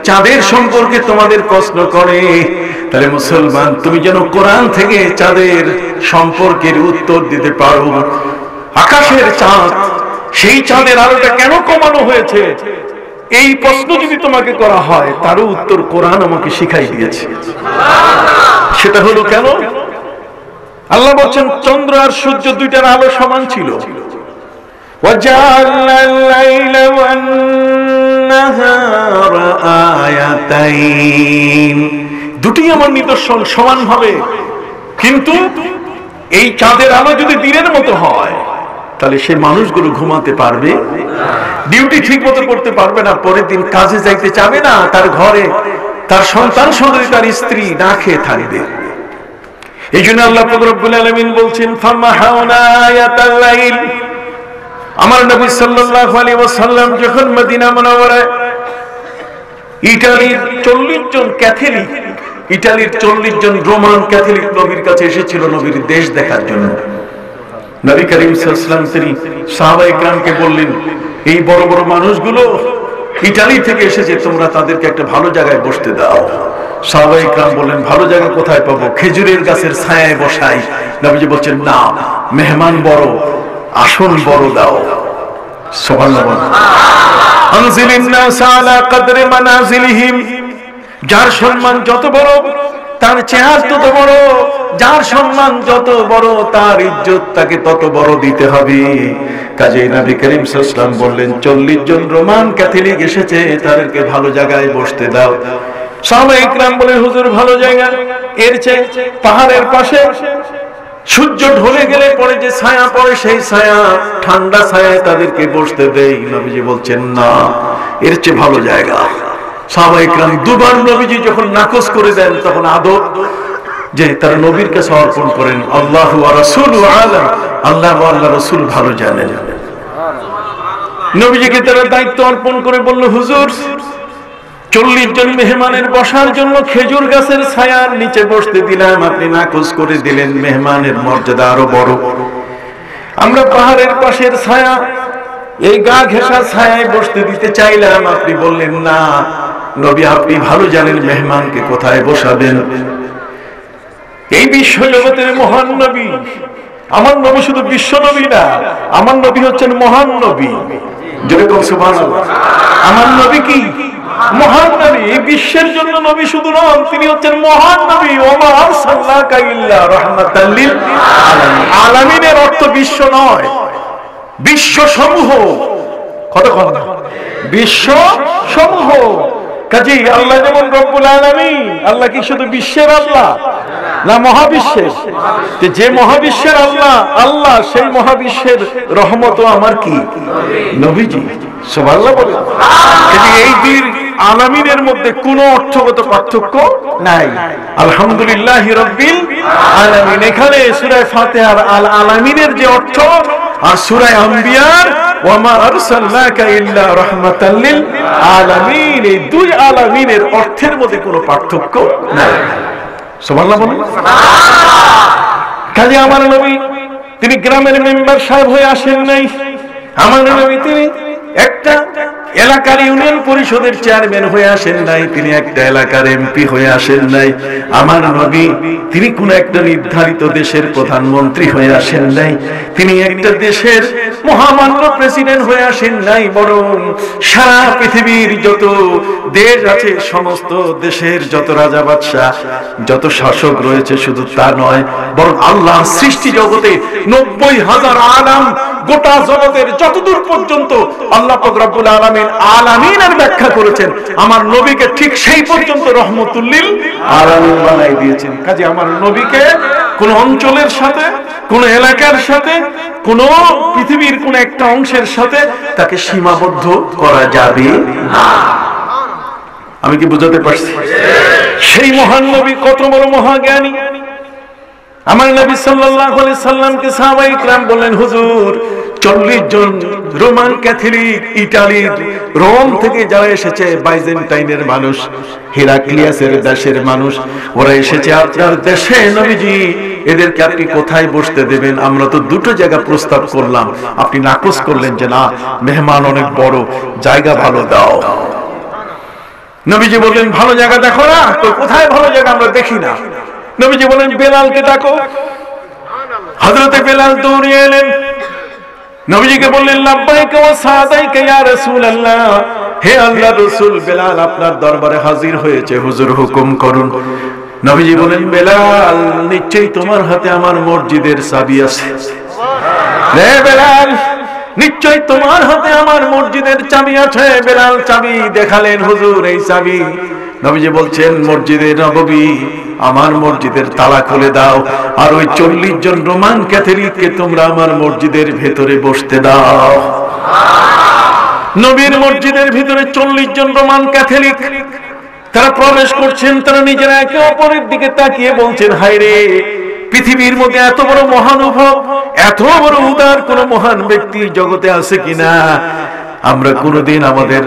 চাঁদের সম্পর্কে তোমাদের প্রশ্ন করে, তাহলে মুসলমান তুমি যেন কোরআন থেকে চাঁদের সম্পর্কের উত্তর দিতে পারো। আকাশের চাঁদ, সেই চাঁদের আলোটা কেন কমানো হয়েছে, এই প্রশ্ন যদি তোমাকে করা হয়, তারও উত্তর কোরআন আমাকে শিখাই দিয়েছে। সেটা হলো কেন? আল্লাহ বলছেন চন্দ্র আর সূর্য দুইটার আলো সমান ছিল। وَجَعَلْنَا اللَّيْلَ وَالنَّهَارَ آيَتَيْنِ, দুটি আমার নিদর্শন সমান হবে। কিন্তু এই চাঁদের আলো যদি দিনের মতো হয়, তাহলে সেই মানুষগুলো ঘুমাতে পারবে, ডিউটি ঠিক মতো করতে পারবে না, পরের দিন কাজে যাইতে চাবে না, তার ঘরে তার সন্তান সন্ততি তার স্ত্রী না খেয়ে থাকবে। এই জন্য আল্লাহ পাক রব্বুল আলামিন বলছেন ফামাহাউনা আয়াতাল লাইল। আমার নবী সাল্লাল্লাহু আলাইহি ওয়াসাল্লাম যখন মদিনা মুনাওয়ারায় ইতালির 40 জন ক্যাথলিক, ইতালির 40 জন রোমান ক্যাথলিক নবীর কাছে এসেছিল নবীর দেশ দেখার জন্য। নবী করিম সাল্লাল্লাহু আলাইহি ওয়াসাল্লাম তিনি সাহাবায়ে কেরামকে বললেন, এই বড় বড় মানুষগুলো ইতালি থেকে এসেছে, তোমরা তাদেরকে একটা ভালো জায়গায় বসতে দাও। সাহাবায়ে কেরাম বললেন, ভালো জায়গা কোথায় পাবো? খেজুরের গাছের ছায়ায় বসাই। নবীজি বলছেন, না, মেহমান বড়, আসন বড় দাও। সুবহানাল্লাহ। আনজিলিন নাস আলা কদরি মানাজিলিহিম, যার সম্মান যত বড় তার চেহারা তত বড়, যার সম্মান যত বড় তার ইজ্জত তাকে তত বড় দিতে হবে। কাজেই নবী করিম সাল্লাল্লাহু আলাইহি ওয়াসাল্লাম বললেন, 40 জন রোমান ক্যাথলিক এসেছে, তাদেরকে ভালো জায়গায় বসতে দাও। সাহাবায়ে ইকরাম বলেন, হুজুর ভালো জায়গা, এর চেয়ে পাহাড়ের পাশে সূর্য ঢলে গেলে পরে যে ছায়া পড়ে, সেই ছায়া, ঠান্ডা ছায়ায় তাদেরকে বসতে দেই। নবীজি বলছেন, না, এর চেয়ে ভালো জায়গা। সাহাবায়ে ইকরাম দুবার নবীজি যখন নাকচ করে দেন, তখন আদব যে তারা নবীর কাছে অর্পণ করেন, আল্লাহু ওয়া রাসূলুহু আলাম, আল্লাহ ও আল্লাহর রাসূল ভালো জানেন। নবীজিকে তারা দায়িত্ব অর্পণ করে বলল, হুজুর 40 জন মেহমানের বসার জন্য খেজুর গাছের ছায়ার নিচে বসতে দিলাম, আপনি নাকচ করে দিলেন, মেহমানের মর্যাদা আরো বড়। আমরা পাহাড়ের পাশের ছায়া, এই গা ঘেঁষা ছায়ায় বসতে দিতে চাইলাম, আপনি বললেন না। নবী আপনি ভালো জানেন মেহমানকে কোথায় বসাবেন। এই বিশ্ব জগতের মহান নবী, আমার নবী শুধু বিশ্ব নবী না, আমার নবী হচ্ছেন মহান নবী। যেরকম সুবহানাল্লাহ, আমার নবী কি মহান নবী। এই বিশ্বের জন্য নবী শুধু নন, তিনি হচ্ছেন মহান নবী। ওমা আরসালনাকা ইল্লা রাহমাতাল লিল আলামিন। এর অর্থ বিশ্ব নয়, বিশ্ব সমূহ। কত কথা, বিশ্ব সমূহ। কাজেই আল্লাহ যেমন রব্বুল আলামিন, আল্লাহ কি শুধু বিশ্বের আল্লাহ না মহাবিশ্বের? যে মহাবিশ্বের আল্লাহ, আল্লাহ সেই মহাবিশ্বের রহমত আমার কি নবীজি। সুবহানাল্লাহ বলে। এই দুই আলামিনের মধ্যে কোনো অর্থগত পার্থক্য নাই। আলহামদুলিল্লাহি রাব্বিল আলামিন, এখানে সূরা ফাতিহার আল আলামিনের যে অর্থ, আর সূরা আম্বিয়ার ওয়া মা আরসালনাকা ইল্লা রাহমাতাল লিল আলামিন, এই দুই আলামিনের অর্থের মধ্যে কোনো পার্থক্য নাই। সুবহানাল্লাহ বলেন। কাজে আমার নবী তিনি গ্রামের মেম্বার সাহেব হয়ে আসেন নাই। আমার নবী তিনি একটা এলাকার ইউনিয়ন পরিষদের চেয়ারম্যান হয়ে আসেন নাই, তিনি একটা এলাকার এমপি হয়ে আসেন নাই। আমার নবী তিনি কোন একটা নির্ধারিত দেশের প্রধানমন্ত্রী হয়ে আসেন নাই, তিনি একটা দেশের মহামান্য প্রেসিডেন্ট হয়ে আসেন নাই, বরং সারা পৃথিবীর যত দেশ আছে, সমস্ত দেশের যত রাজা বাদশাহ, যত শাসক রয়েছে, শুধু তা নয়, বরং আল্লাহর সৃষ্টি জগতে 90,000 আলাম, গোটা জগতের যতদূর পর্যন্ত আল্লাহ পাক রব্বুল আলামিন আলামিনের ব্যাখ্যা করেছেন, আমার নবীকে ঠিক সেই পর্যন্ত রহমতুল লিল আলামিন বানাই দিয়েছেন। কাজে আমার নবীকে কোন অঞ্চলের সাথে, কোন এলাকার সাথে, কোন পৃথিবীর কোন একটা অংশের সাথে তাকে সীমাবদ্ধ করা যাবে না। আমি কি বুঝাতে পারছি? সেই মহান নবী কত বড় মহাজ্ঞানী। আমার নবী সাল্লাল্লাহু আলাইহি সাল্লামকে সাহাবায়ে کرام বললেন, হুজুর 40 জন রোমান ক্যাথলিক, ইতালির রোম থেকে যারা এসেছে, বাইজেন্টাইনের মানুষ, হেরাক্লিয়াসের দেশের মানুষ, ওরা এসেছে আপনার দেশে নবীজি, এদেরকে আপনি কোথায় বসতে দেবেন? আমরা তো দুটো জায়গা প্রস্তাব করলাম, আপনি নাকচ করলেন যে না, মেহমান অনেক বড়, জায়গা ভালো দাও। নবীজি বললেন ভালো জায়গা দেখো না, কোথায় ভালো জায়গা আমরা দেখি না। নবীজি বললেন বেলালকে ডাকো। হযরতে বেলাল দৌড়ে এলেন, নবীজিকে বললেন লাব্বাইকা ওয়া সাদাইকা ইয়া রাসূলুল্লাহ, হে আল্লাহর রাসূল, বেলাল আপনার দরবারে হাজির হয়েছে, হুজুর হুকুম করুন। নবীজি বলেন বেলাল, নিশ্চয়ই তোমার হাতে আমার মসজিদের চাবি আছে। রে বেলাল, নিশ্চয়ই তোমার হাতে আমার মসজিদের চাবি আছে। বেলাল চাবি দেখালেন, হুজুর এই চাবি। নবীজি বলছেন মসজিদে নববী, আমার মসজিদের তালা খুলে দাও, আর ওই 40 জন রোমান ক্যাথলিককে তোমরা আমার মসজিদের ভেতরে বসতে দাও। নবীর মসজিদের ভিতরে 40 জন রোমান ক্যাথলিক তারা প্রবেশ করছেন। তারা নিজেরা একে অপরের দিকে তাকিয়ে বলছেন, হায় রে, পৃথিবীর মধ্যে এত বড় মহানুভব, এত বড় উদার কোন মহান ব্যক্তি জগতে আছে কিনা। আমরা কোনদিন আমাদের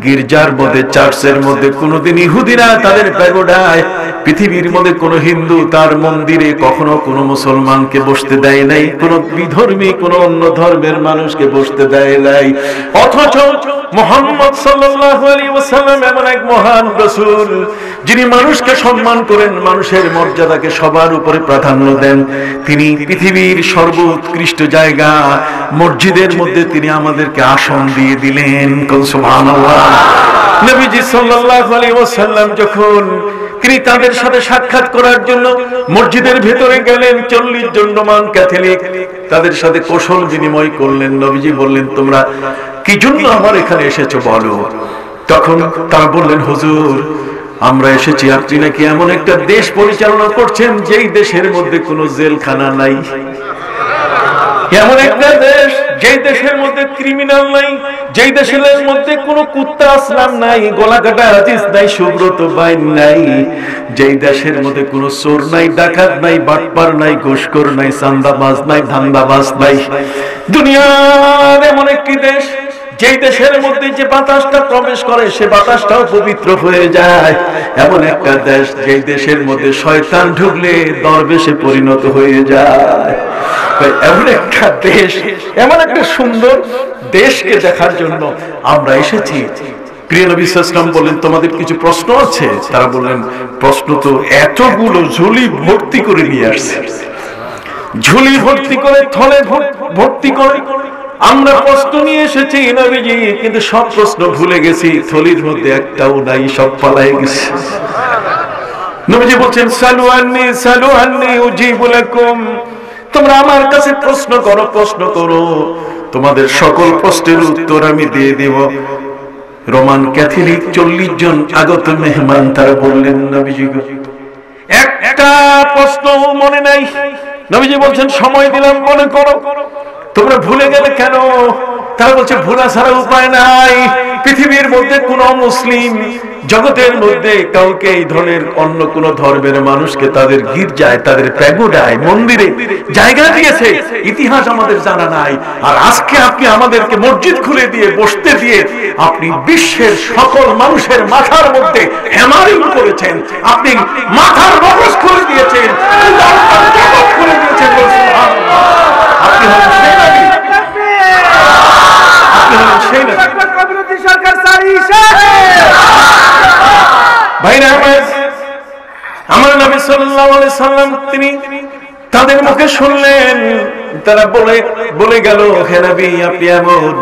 গির্জার মধ্যে, চার্চের মধ্যে কোনদিন ইহুদিরা তাদের প্যাগোডায়, পৃথিবীর মধ্যে কোন হিন্দু তার মন্দিরে কখনো কোন মুসলমানকে বসতে দেয় নাই, কোন বিধর্মী কোন অন্য ধর্মের মানুষকে বসতে দেয় নাই। অথচ মুহাম্মদ সাল্লাল্লাহু আলাইহি ওয়াসাল্লাম এমন এক মহান রাসূল, যিনি মানুষকে সম্মান করেন, মানুষের মর্যাদাকে সবার উপরে প্রাধান্য দেন। তিনি পৃথিবীর সর্বোৎকৃষ্ট জায়গা মসজিদের মধ্যে তিনি আমাদেরকে আসন দিয়ে দিলেন। সুবহানাল্লাহ। নবীজি সাল্লাল্লাহু আলাইহি ওয়াসাল্লাম যখন তিনি তাদের সাথে সাক্ষাৎ করার জন্য মসজিদের ভেতরে গেলেন, 40 জন রোমান ক্যাথলিক তাদের সাথে কৌশল বিনিময় করলেন। নবীজি বললেন তোমরা কি জন্য আমার এখানে এসেছো বলো। তখন তারা বললেন হুজুর, আমরা এসেছি আপনি নাকি এমন একটা দেশ পরিচালনা করছেন যেই দেশের মধ্যে কোনো জেলখানা নাই, এমন একটা দেশ যেই দেশের মধ্যে ক্রিমিনাল নাই, যেই দেশের মধ্যে কোনো কুত্তা আসলাম নাই, গলাকাটা হাদিস নাই, সুব্রত বাইন নাই, যেই দেশের মধ্যে কোনো চোর নাই, ডাকাত নাই, বাটপার নাই, ঘুষখোর নাই, চাঁদাবাজ নাই, ধান্দাবাজ নাই। দুনিয়ার এমন একটি দেশ যেই দেশের মধ্যে যে বাতাসটা প্রবেশ করে সে বাতাসটাও পবিত্র হয়ে যায়। এমন একটা দেশ যেই দেশের মধ্যে শয়তান ঢুকলে দরবেশে পরিণত হয়ে যায়। এমন একটা দেশ, এমন একটা সুন্দর দেশকে দেখার জন্য আমরা এসেছি। প্রিয় নবী সাল্লাল্লাহু আলাইহি ওয়াসাল্লাম বলেন তোমাদের কিছু প্রশ্ন আছে। তারা বললেন প্রশ্ন তো এতগুলো, ঝুলি ভর্তি করে নিয়ে আসছে, ঝুলি ভর্তি করে, থলে ভর্তি করে আমরা প্রশ্ন নিয়ে এসেছি নবীজি, কিন্তু সব প্রশ্ন ভুলে গেছি, থলির মধ্যে একটাও নাই, সব পালায়ে গেছে। নবীজি বলছেন সালু আন্নি উজিবু লাকুম, তোমরা আমার কাছে প্রশ্ন করো, প্রশ্ন করো, তোমাদের সকল প্রশ্নের উত্তর আমি দিয়ে দেব। রোমান ক্যাথলিক 40 জন আগত মেহমান তারা বললেন নবীজি একটা প্রশ্ন মনে নাই। নবীজি বলছেন সময় দিলাম, মনে করো। তোমরা ভুলে গেলে কেন? তারা বলছে ভোলা ছাড়া উপায় নাই। পৃথিবীর মধ্যে কোন মুসলিম জগতের মধ্যে কাউকে এই ধরনের অন্য কোন ধর্মের মানুষকে তাদের গির্জায়, তাদের প্যাগোডায়, মন্দিরে জায়গা দিয়েছে ইতিহাস আমাদের জানা নাই। আর আজকে আপনি আমাদেরকে মসজিদ খুলে দিয়ে, বসতে দিয়ে আপনি বিশ্বের সকল মানুষের মাথার মধ্যে হ্যামারিং করেছেন, আপনি মাথার মগজ খুলে দিয়েছেন, খুলে দিয়েছেন। আপনি হলেন সেই নবী, আপনি হলেন সেই নবী। ভাইরা আমার নবী সাল্লাল্লাহু আলাইহি সাল্লাম তিনি তাদের মুখে শুনলেন, তারা বলে গেল হে নবী আপনি এমন,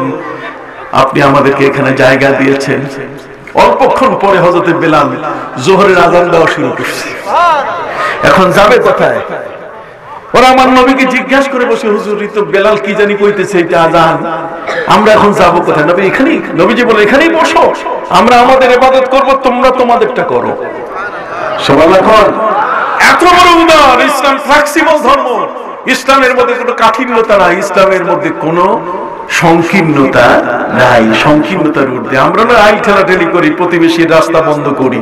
আপনি আমাদেরকে এখানে জায়গা দিয়েছেন। অল্পক্ষণ পরে হযরত বেলাল যোহরের আযান দেওয়া শুরু করছে। এখন যাবে কোথায়? ওরা আমার নবীকে জিজ্ঞাসা করে বসে, হুজুর তো বেলাল কি জানি কইতেছে, এটা আযান, আমরা এখন যাবো কোথায়? নবী এখানেই, নবীজি বলে এখানেই বসো, আমরা আমাদের ইবাদত করব, তোমরা তোমাদেরটা করো। সুবহানাল্লাহ। এত বড় উদার ইসলাম, ফ্লেক্সিবল ধর্ম। ইসলামের মধ্যে কোনো কাঠিন্যতা নাই, ইসলামের মধ্যে কোনো সংকীর্ণতা নাই। সংকীর্ণতার ঊর্ধ্বে আমরা না আই ঠেলাঠেলি করি, প্রতিবেশীর রাস্তা বন্ধ করি,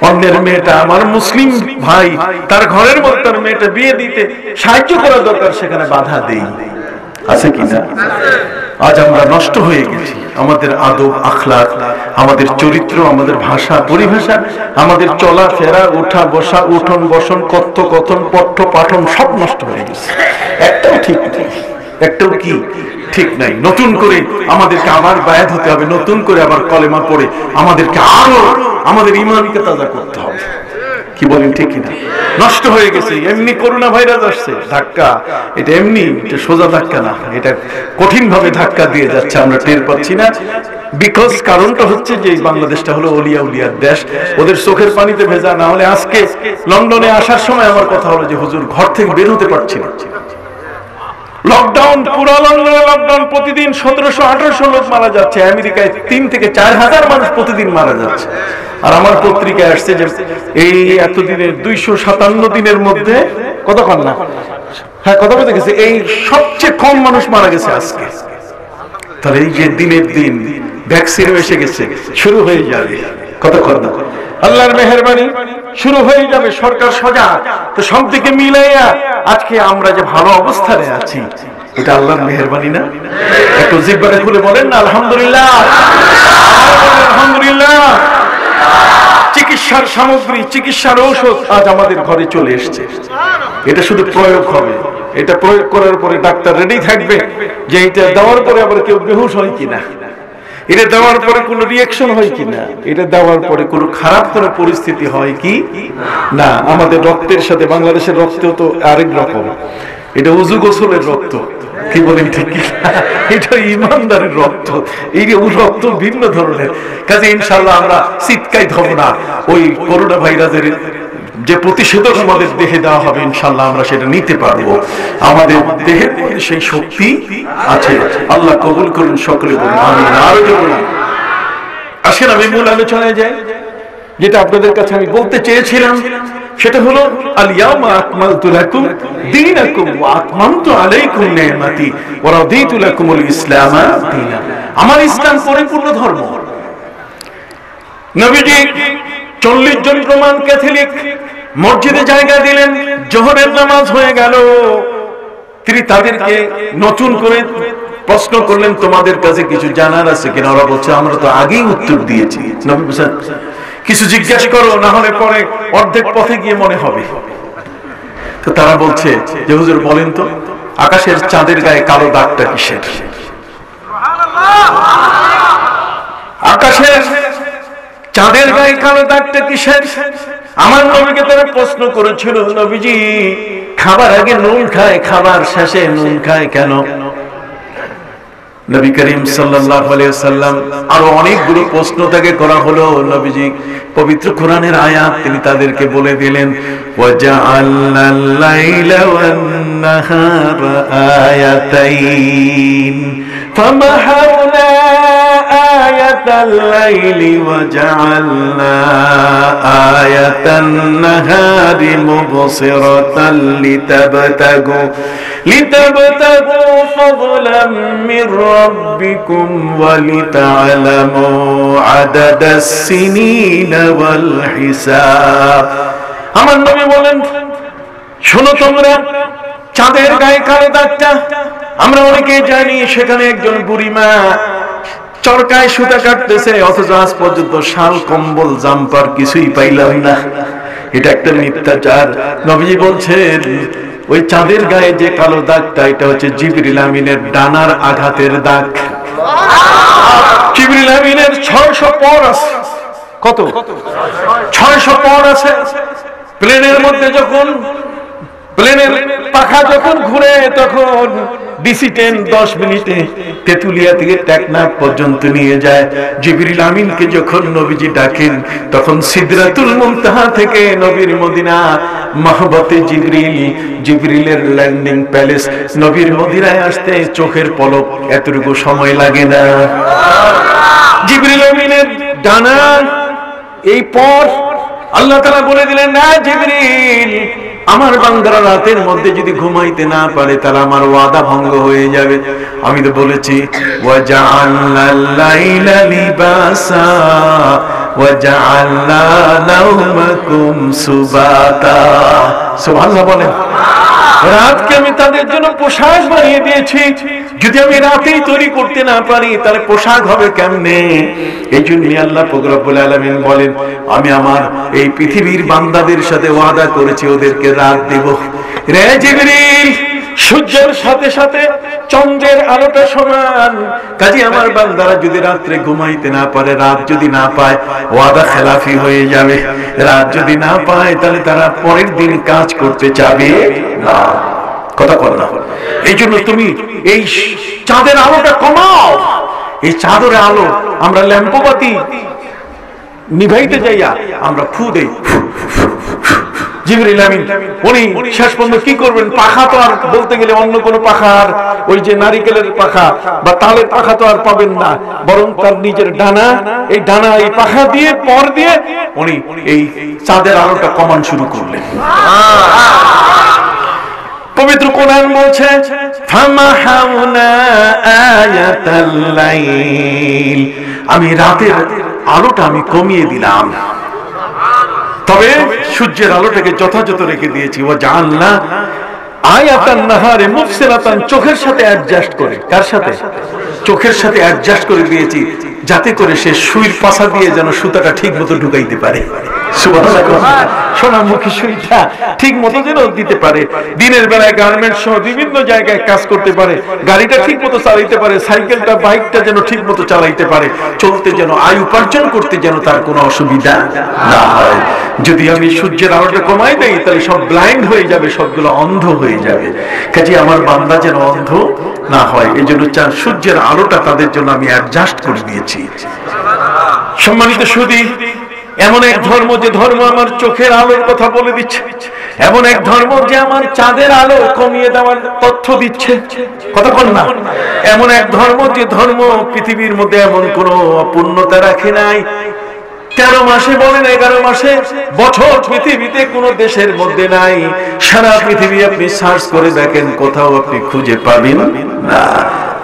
অন্যের মেয়েটা, আমার মুসলিম ভাই তার ঘরের মধ্যে তার মেয়েটা বিয়ে দিতে সাহায্য করা দরকার, সেখানে বাধা দেই, আছে কিনা? আজ আমরা নষ্ট হয়ে গেছি। আমাদের আদব আখলাক, আমাদের চরিত্র, আমাদের ভাষা পরিভাষা, আমাদের চলাফেরা, উঠা বসা, উঠন বসন, কথ্য কথন, পঠ্য পাঠন সব নষ্ট হয়ে গেছে, একটাও ঠিক নেই। একটাও কি ঠিক নাই। নতুন করে আমাদেরকে আবার বায়াত হতে হবে, নতুন করে আবার কলেমা পড়ে আমাদেরকে আরো আমাদের ঈমানকে তাজা করতে হবে। কি বলেন ঠিক কিনা? নষ্ট হয়ে গেছে। এমনি করোনা ভাইরাস আসছে ধাক্কা, এটা এমনি, এটা সোজা ধাক্কা না, এটা কঠিন ভাবে ধাক্কা দিয়ে যাচ্ছে, আমরা টের পাচ্ছি না। বিকজ কারণটা হচ্ছে যে বাংলাদেশটা হলো অলিয়া উলিয়ার দেশ, ওদের চোখের পানিতে ভেজা। না হলে আজকে লন্ডনে আসার সময় আমার কথা হলো যে হুজুর ঘর থেকে বের হতে পারছি না, লকডাউন, পুরো লন্ডনে লকডাউন, প্রতিদিন 1700-1800 লোক মারা যাচ্ছে, আমেরিকায় 3 থেকে 4000 মানুষ প্রতিদিন মারা যাচ্ছে। আর আমার পত্রিকায় আসছে যে এই এতদিনের 257 দিনের মধ্যে কতক্ষণ না, হ্যাঁ কথা বলতে গেছে, এই সবচেয়ে কম মানুষ মারা গেছে আজকে। তাহলে এই যে দিনের দিন ভ্যাকসিন এসে গেছে, শুরু হয়ে যাবে কতক্ষণ না, আল্লাহর মেহেরবানি শুরু হয়ে যাবে, সরকার সজাগ। তো সব দিকে মিলাইয়া আজকে আমরা যে ভালো অবস্থানে আছি, এটা আল্লাহর মেহেরবানি না? একটু জিহ্বাটা খুলে বলেন না আলহামদুলিল্লাহ, আলহামদুলিল্লাহ। চিকিৎসার সামগ্রী, চিকিৎসার ঔষধ আজ আমাদের ঘরে চলে এসেছে। এটা শুধু প্রয়োগ হবে, এটা প্রয়োগ করার পরে ডাক্তার রেডি থাকবে যে এটা দেওয়ার পরে আবার কেউ বেহুশ হয় কিনা, এটা দেওয়ার পরে কোনো রিয়াকশন হয় কিনা, এটা দেওয়ার পরে কোনো খারাপ কোনো পরিস্থিতি হয় কি না। আমাদের রক্তের সাথে, বাংলাদেশের রক্ত তো আরেক রকম, এটা উজু গোসলের রক্ত। কি বলেন ঠিক কি? এটা ইমানদারের রক্ত, এই রক্ত ভিন্ন ধরনের। কাজে ইনশাআল্লাহ আমরা চিৎকাই ধরব না। ওই করোনা ভাইরাসের যে প্রতিষেধক আমাদের দেহে দেওয়া হবে, ইনশাআল্লাহ আমরা সেটা নিতে পারবো। আমাদের দেহের মধ্যে সেই শক্তি আছে। আল্লাহ কবুল করুন, সকলে বলুন আমিন। আরো বলুন। আসেন আমি মূল আলোচনায় যাই। যেটা আপনাদের কাছে আমি বলতে চেয়েছিলাম সেটা হলো আল ইয়াউমা আকমালতু লাকুম দীনাকুম ওয়া আতমামতু আলাইকুম নি'মাতি ওয়া রাদিতু লাকুমুল ইসলাম দীনা। আমার ইসলাম পরিপূর্ণ ধর্ম। নবীজি 40 জন রোমান ক্যাথলিক মসজিদে জায়গা দিলেন, জোহরের নামাজ হয়ে গেল। তিনি তাদেরকে নতুন করে প্রশ্ন করলেন, তোমাদের কাছে কিছু জানার আছে কিনা? ওরা বলছে আমরা তো আগেই উত্তর দিয়েছি। নবী বলেন কিছু জিজ্ঞাসা করো, না হলে পরে অর্ধেক পথে গিয়ে মনে হবে। তো তারা বলছে যে হুজুর বলেন তো, আকাশের চাঁদের গায়ে কালো দাগটা কিসের? আকাশের চাঁদের গায়ে কালো দাগটা কিসের? আমার নবীকে তারা প্রশ্ন করেছিল, নবীজি খাবার আগে নুন খায়, খাবার শেষে নুন খায় কেন? নবী করিম সাল্লাল্লাহু আলাইহি ওয়াসাল্লাম আরো অনেকগুলো প্রশ্ন তাকে করা হলো। নবীজি পবিত্র কোরআনের আয়াত তিনি তাদেরকে বলে দিলেন, ওয়াজআলনাল লাইলা ওয়ান নাহারা আয়াতাইন ফামাহাউনা আয়াতাল লাইলি ওয়াজআলনা আয়াতান নাহারি মুবসিরাতাল লিতাবতাগু ফাদলাম মির রাব্বিকুম ওয়া লিতা'লামু আদাদাস সিনিনা ওয়াল হিসাব। আমার নবী বলেন, শোনো তোমরা, চাঁদের গায়ে কালো দাগটা আমরা অনেকে জানি। সেখানে একজন বুড়িমা চরকায় সুতা কাটতেছে, অথচ আজ পর্যন্ত শাল, কম্বল, জাম্পার কিছুই পাইলাম না। এটা একটা মিথ্যাচার। নবীজি বলছেন ওই চাঁদের গায়ে যে কালো দাগটা, এটা হচ্ছে জিবরিল আমিনের ডানার আঘাতের দাগ। জিবরিল আমিনের 600 পর আছে। কত? 600 পর আছে। প্লেনের মধ্যে যখন প্লেনের পাখা যখন ঘুরে, তখন DC-10 10 মিনিটে তেতুলিয়া থেকে টেকনাফ পর্যন্ত নিয়ে যায়। জিবরিল আমিনকে যখন নবীজি ডাকেন, তখন সিদরাতুল মুনতাহা থেকে নবীর মদিনা মাহবতে জিবরিলের ল্যান্ডিং প্যালেস, নবীর মদিনায় আসতে চোখের পলক এতটুকু সময় লাগে না। জিবরিল আমিনের ডানা এই পর আল্লাহ তাআলা বলে দিলেন, না জিবরিল, আমার বান্দারা রাতের মধ্যে যদি ঘুমাইতে না পারে তাহলে আমার ওয়াদা ভঙ্গ হয়ে যাবে। আমি তো বলেছি ওয়াজআলনাল লাইলা লিবাসা ওয়াজআলনা নাওমাকুম সুবাতা। সুবহানাল্লাহ বলেন। রাতকে আমি তাদের জন্য পোশাক বানিয়ে দিয়েছি। যদি আমি রাতেই তৈরি করতে না পারি তাহলে পোশাক হবে কেমনে? এই জন্য আল্লাহ পাক রব্বুল আলামিন বলেন, আমি আমার এই পৃথিবীর বান্দাদের সাথে ওয়াদা করেছি ওদেরকে রাত দেব। রে জিবরিল, সূর্যের সাথে সাথে চন্দ্রের আলোটা সমান। কাজে আমার বান্দারা যদি রাত্রে ঘুমাইতে না পারে, রাত যদি না পায়, ওয়াদা খেলাফি হয়ে যাবে। রাত যদি না পায় তাহলে তারা পরের দিন কাজ করতে চাবে না। কথা বল না। এই জন্য তুমি এই চাঁদের আলোটা কমাও। এই চাঁদের আলো আমরা ল্যাম্পবাতি নিভাইতে যাইয়া আমরা ফু দেই। জিবরিল আমিন উনি শেষ পর্যন্ত কি করবেন? পাখা তো আর বলতে গেলে অন্য কোন পাখা, আর ওই যে নারিকেলের পাখা বা তালের পাখা তো আর পাবেন না, বরং তার নিজের ডানা, এই ডানা এই পাখা দিয়ে পর দিয়ে উনি এই চাঁদের আলোটা কমান শুরু করলেন। পবিত্র কোরআন বলছে ফামাহাউনা আয়াতাল লাইল, আমি রাতের আলোটা আমি কমিয়ে দিলাম, তবে সূর্যের আলোটাকে যথাযথ রেখে দিয়েছি। ওয়া জাআলনা আয়াতান নাহারে মুবসিরাতান, চোখের সাথে অ্যাডজাস্ট করে। কার সাথে? চোখের সাথে অ্যাডজাস্ট করে দিয়েছি, যাতে করে সে সুইর পাশা দিয়ে যেন সুতাটা ঠিক মতো ঢুকাইতে পারে। সোনামুখী সুইটা ঠিক মতো যেন দিতে পারে। দিনের বেলায় গার্মেন্টস সহ বিভিন্ন জায়গায় কাজ করতে পারে, গাড়িটা ঠিক মতো চালাইতে পারে, সাইকেলটা বাইকটা যেন ঠিক মতো চালাইতে পারে, চলতে যেন, আয় উপার্জন করতে যেন তার কোনো অসুবিধা না হয়। যদি আমি সূর্যের আলোটা কমাই দেই তাহলে সব ব্লাইন্ড হয়ে যাবে, সবগুলো অন্ধ হয়ে যাবে। কাজে আমার বান্দা যেন অন্ধ না হয়, এই জন্য সূর্যের আলোটা তাদের জন্য আমি অ্যাডজাস্ট করে দিয়েছি। সম্মানিত সুধী, এমন এক ধর্ম যে ধর্ম আমার চোখের আলোর কথা বলে দিচ্ছে, এমন এক ধর্ম যে আমার চাঁদের আলো কমিয়ে দেওয়ার তথ্য দিচ্ছে। কথা বল না। এমন এক ধর্ম যে ধর্ম পৃথিবীর মধ্যে এমন কোনো অপূর্ণতা রাখে নাই। 13 মাসে বলেন 11 মাসে বছর পৃথিবীতে কোন দেশের মধ্যে নাই। সারা পৃথিবী আপনি সার্চ করে দেখেন, কোথাও আপনি খুঁজে পাবেন না।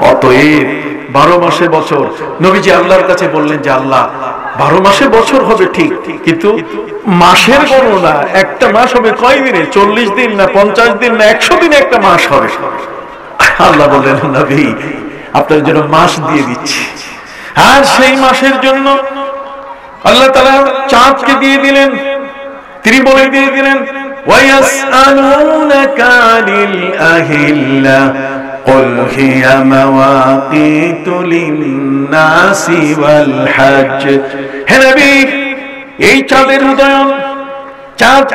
অতএব 12 মাসে বছর। নবীজি আল্লাহর কাছে বললেন যে আল্লাহ 12 মাসে বছর হবে ঠিক, কিন্তু মাসের গণনা একটা মাস হবে কয় দিনে? 40 দিন না 50 দিন না 100 দিনে একটা মাস হবে। আল্লাহ বললেন নবী আপনার জন্য মাস দিয়ে দিচ্ছি। আর সেই মাসের জন্য আল্লাহ তাআলা চাঁদকে দিয়ে দিলেন। তিনি বলে দিয়ে দিলেন ওয়ায়াসআলুনাকা আনিল আহিল্লা قل هي مواقيت للناس والحج। হে নবী, এই চাঁদের উদয়ন, চাঁদ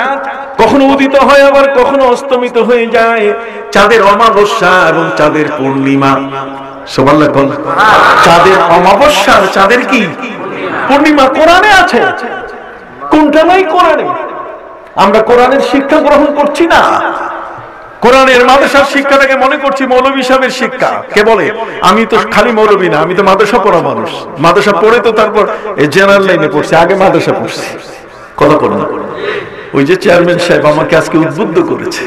কখনো উদিত হয় আবার কখনো অস্তমিত হয়ে যায়। চাঁদের অমাবস্যা এবং চাঁদের পূর্ণিমা, সুবহানাল্লাহ। চাঁদের অমাবস্যা, চাঁদের কি পূর্ণিমা কোরআনে আছে। কোনটা নাই কোরআনে? আমরা কোরআনের শিক্ষা গ্রহণ করছি না। কোরআনের মাদ্রাসার শিক্ষাটাকে মনে করছি মৌলভী সাহেবের শিক্ষা। কে বলে আমি তো খালি মৌলভী না, আমি তো মাদ্রাসা পড়া মানুষ। মাদ্রাসা পড়ে তো তারপর জেনারেল লাইনে পড়ছি, আগে মাদ্রাসা পড়ছি। কথা বল না। ওই যে চেয়ারম্যান সাহেব আমাকে আজকে উদ্বুদ্ধ করেছে,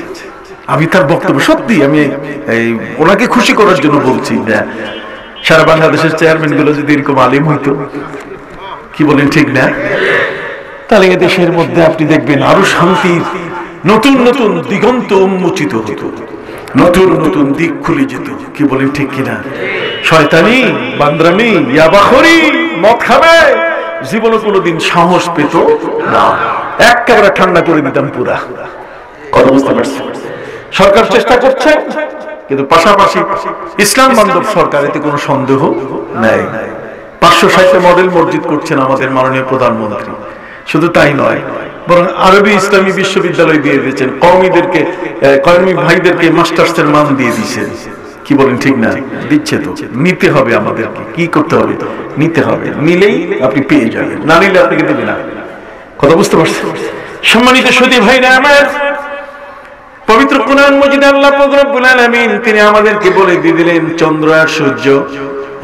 আমি তার বক্তব্য সত্যি আমি ওনাকে খুশি করার জন্য বলছি। সারা বাংলাদেশের চেয়ারম্যান গুলো যদি এরকম আলিম হইতো, কি বলেন ঠিক না? তাহলে দেশের মধ্যে আপনি দেখবেন আরো শান্তির নতুন নতুন দিগন্ত উন্মোচিত হতো, নতুন নতুন দিক খুলে যেত। কি বলেন ঠিক কিনা? শয়তানি, বান্দ্রামি, ইয়াবাখরি, মদ খাবে, জীবনে কোনোদিন সাহস পেত না। একেবারে ঠান্ডা করে দিতাম পুরা। কথা বুঝতে পারছেন? সরকার চেষ্টা করছে, কিন্তু পাশাপাশি ইসলাম বান্ধব সরকার, এতে কোনো সন্দেহ নাই। 560 মডেল মসজিদ করছেন আমাদের মাননীয় প্রধানমন্ত্রী। শুধু তাই নয়, বরং আরবি ইসলামী বিশ্ববিদ্যালয় দিয়ে দিয়েছেন, কওমি ভাইদেরকে মাস্টার্সের মান দিয়ে দিয়েছেন। কি বলেন ঠিক না? দিচ্ছে তো, নিতে হবে আমাদেরকে। কি করতে হবে? নিতে হবে। নিলেই আপনি পেয়ে যাবেন, না নিলে আপনাকে দেবে না। কথা বুঝতে পারছেন? সম্মানিত সুধী ভাইরা আমার, পবিত্র কোরআন মজিদে আল্লাহ পাক রব্বুল আলামিন তিনি আমাদেরকে বলে দিয়ে দিলেন চন্দ্র আর সূর্য।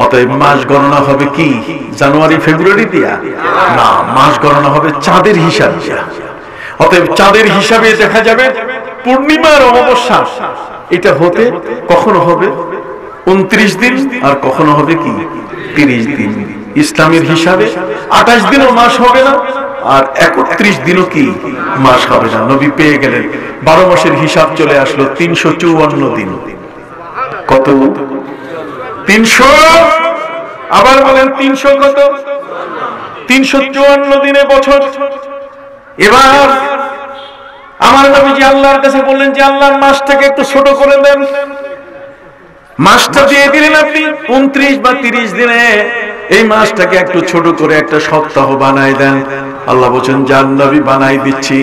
অতএব মাস গণনা হবে কি জানুয়ারি ফেব্রুয়ারি দিয়া না, মাস গণনা হবে চাঁদের হিসাব দিয়া। অতএব চাঁদের হিসাবে দেখা যাবে পূর্ণিমার অমাবস্যা এটা হতে কখনো হবে 29 দিন আর কখনো হবে কি 30 দিন। ইসলামের হিসাবে 28 দিনও মাস হবে না, আর 31 দিনও কি মাস হবে না। নবী পেয়ে গেলেন 12 মাসের হিসাব চলে আসলো 354 দিন। কত? 300। আবার বলেন 300 কত? 354 দিনে বছর। এবার আমার নবীজি আল্লাহর কাছে বললেন যে আল্লাহর মাসটাকে একটু ছোট করে দেন। মাসটা দিয়ে দিলেন আপনি 29 বা 30 দিনে, এই মাসটাকে একটু ছোট করে একটা সপ্তাহ বানাই দেন। আল্লাহ বলেন জান্নাবী বানাই দিচ্ছি।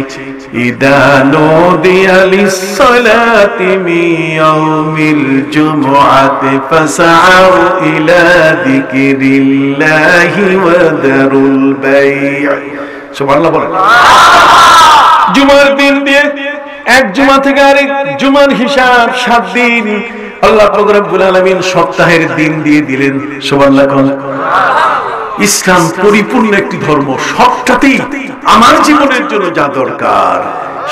ইদা নুদিয়া লিস-সালাতি মিন ইয়াউমিল জুমআতি ফাসআউ ইলা যিকরিল্লাহি ওয়া দারুল বাই'। সুবহানাল্লাহ বলেন। জুমার দিন দিয়ে এক জুমা থেকে আরেক জুমার হিসাব 7 দিন আল্লাহ পাক রব্বুল আলামিন সপ্তাহের দিন দিয়ে দিলেন। সুবহানাল্লাহ। ইসলাম পরিপূর্ণ একটি ধর্ম, সবটাতেই আমার জীবনের জন্য যা দরকার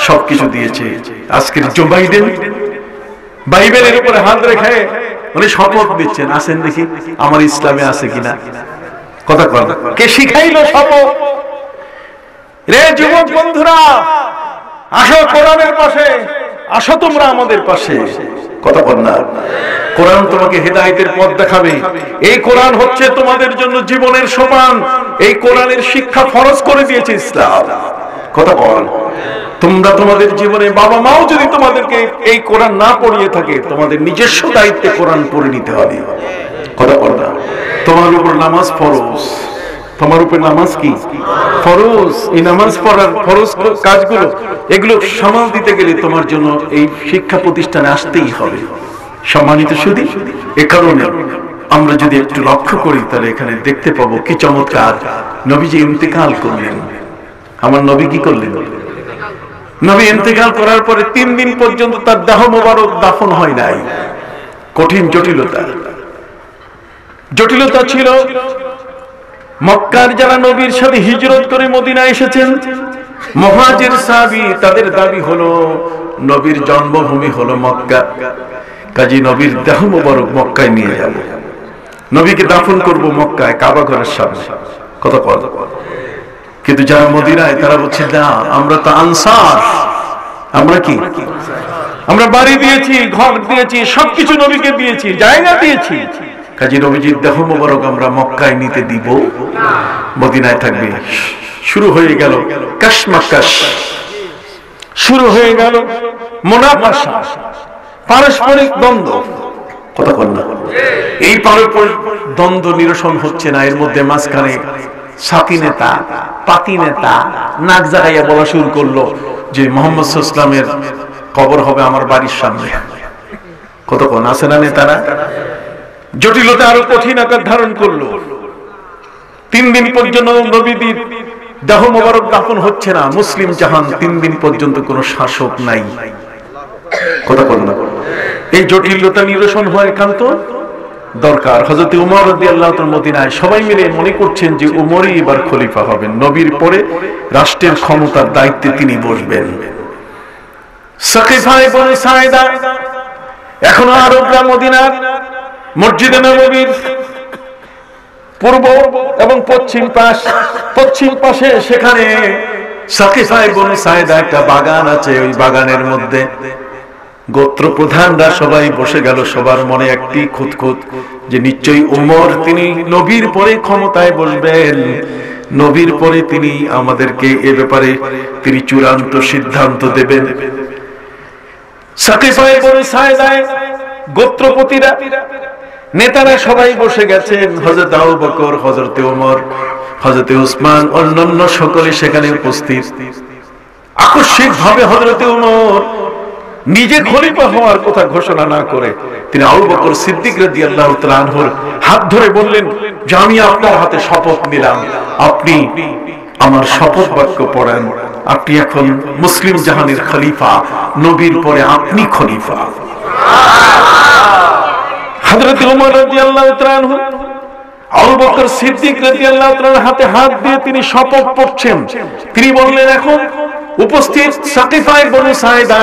সবকিছু দিয়েছে। আজকের জো বাইডেন বাইবেলের উপরে হাত রেখে উনি শপথ দিচ্ছেন, আসেন দেখি আমার ইসলামে আছে কিনা। কথা কর, কে শিখাইলো শপথ? রে যুবক বন্ধুরা, আসো কোরআনের পাশে, আসো তোমরা আমাদের পাশে। কথা বল না, কোরআন তোমাকে হেদায়েতের পথ দেখাবে। এই কোরআন হচ্ছে তোমাদের জন্য জীবনের সমান। এই কোরআনের শিক্ষা ফরজ করে দিয়েছে ইসলাম। কথা বল, তোমরা তোমাদের জীবনে, বাবা মাও যদি তোমাদেরকে এই কোরআন না পড়িয়ে থাকে, তোমাদের নিজস্ব দায়িত্বে কোরআন পড়ে নিতে হবে। কথা বল না, তোমার উপর নামাজ ফরজ, তোমার উপর নামাজ কি ফরজ। এই নামাজ পড়ার ফরজ কাজগুলো, এগুলো সামাল দিতে গেলে তোমার জন্য এই শিক্ষা প্রতিষ্ঠানে আসতেই হবে। সম্মানিত সুধী, এ কারণে আমরা যদি একটু লক্ষ্য করি তাহলে এখানে দেখতে পাবো কি চমৎকার। নবীজি ইন্তেকাল করলেন। আমার নবী কি করলেন? নবী ইন্তেকাল করার পরে 3 দিন পর্যন্ত তার দেহ মোবারক দাফন হয় নাই। কঠিন জটিলতা ছিল। মক্কার যারা নবীর সাথে হিজরত করে মদিনায় এসেছেন, মুহাজির সাহাবী, তাদের দাবি হলো নবীর জন্মভূমি হলো মক্কা, কাজী নবীর দেহ মোবারক মক্কায় নিয়ে যাব, নবীকে দাফন করব মক্কায় কাবা ঘরের সামনে। কথা বল। কিন্তু যারা মদিনায় তারা বলছে না, আমরা তো আনসার, আমরা কি, আমরা বাড়ি দিয়েছি, ঘর দিয়েছি, সবকিছু নবীকে দিয়েছি, জায়গা দিয়েছি, কাজী নবীজির দেহ মোবারক আমরা মক্কায় নিতে দিব, মদিনায় থাকবে। শুরু হয়ে গেল কাশমাকাশ, শুরু হয়ে গেল মুনাফাসা, পারস্পরিক দ্বন্দ্ব। কথা বল না, এই পারস্পরিক দ্বন্দ্ব নিরসন হচ্ছে না। এর মধ্যে মাঝখানে সাথী নেতা, পাতি নেতা নাক জাগাইয়া বলা শুরু করলো যে মুহাম্মদ সাল্লাল্লাহু আলাইহি ওয়াসাল্লামের কবর হবে আমার বাড়ির সামনে। কতক্ষণ আছে না নেতারা? জটিলতা আরো কঠিন আকার ধারণ করলো। 3 দিন পর্যন্ত নবীর দেহ মোবারক দাফন হচ্ছে না। মুসলিম জাহান 3 দিন পর্যন্ত কোনো শাসক নাই। কথা বল না, এই জটিলতা নিরসন হওয়া একান্ত দরকার। হযরত উমর রাদিয়াল্লাহু তাআলা মদিনায় সবাই মিলে মনে করছেন যে উমরই এবার খলিফা হবেন, নবীর পরে রাষ্ট্রের ক্ষমতার দায়িত্বে তিনি বসবেন। সাকিফা ইবনে সাইদা, এখনো আরবরা মদিনার মসজিদে নববীর পূর্ব এবং পশ্চিম পাশে সেখানে সাকিফা ইবনে সাইদা একটা বাগান আছে। ওই বাগানের মধ্যে গোত্র প্রধানরা সবাই বসে গেল। সবার মনে একটি খুঁতখুঁত যে নিশ্চয়ই উমর তিনি নবীর পরে ক্ষমতায় বসবেন, নবীর পরে তিনি আমাদেরকে এ ব্যাপারে তিনি চূড়ান্ত সিদ্ধান্ত দেবেন। সাকিফা ইবনে সাইদা গোত্রপতিরা, নেতারা সবাই বসে গেছেন। হযরত আবু বকর, হযরত ওমর, হযরত উসমান, অন্যান্য সকলে সেখানে উপস্থিত। আকস্মিকভাবে হযরত ওমর নিজে খলিফা হওয়ার কথা ঘোষণা না করে তিনি আবু বকর সিদ্দিক রাদিয়াল্লাহু তাআলা আনহুর হাত ধরে বললেন যে আমি আপনার হাতে শপথ নিলাম, আপনি আমার শপথ বাক্য পড়েন, আপনি এখন মুসলিম জাহানের খলিফা, নবীর পরে আপনি খলিফা। হযরত ওমর রাদিয়াল্লাহু তাআলা আনহু আবু বকর সিদ্দিক রাদিয়াল্লাহু তাআলার হাতে হাত দিয়ে তিনি শপথ পড়ছেন। তিনি বললেন, এখন উপস্থিত সাকিফা ইবনে সাইদা,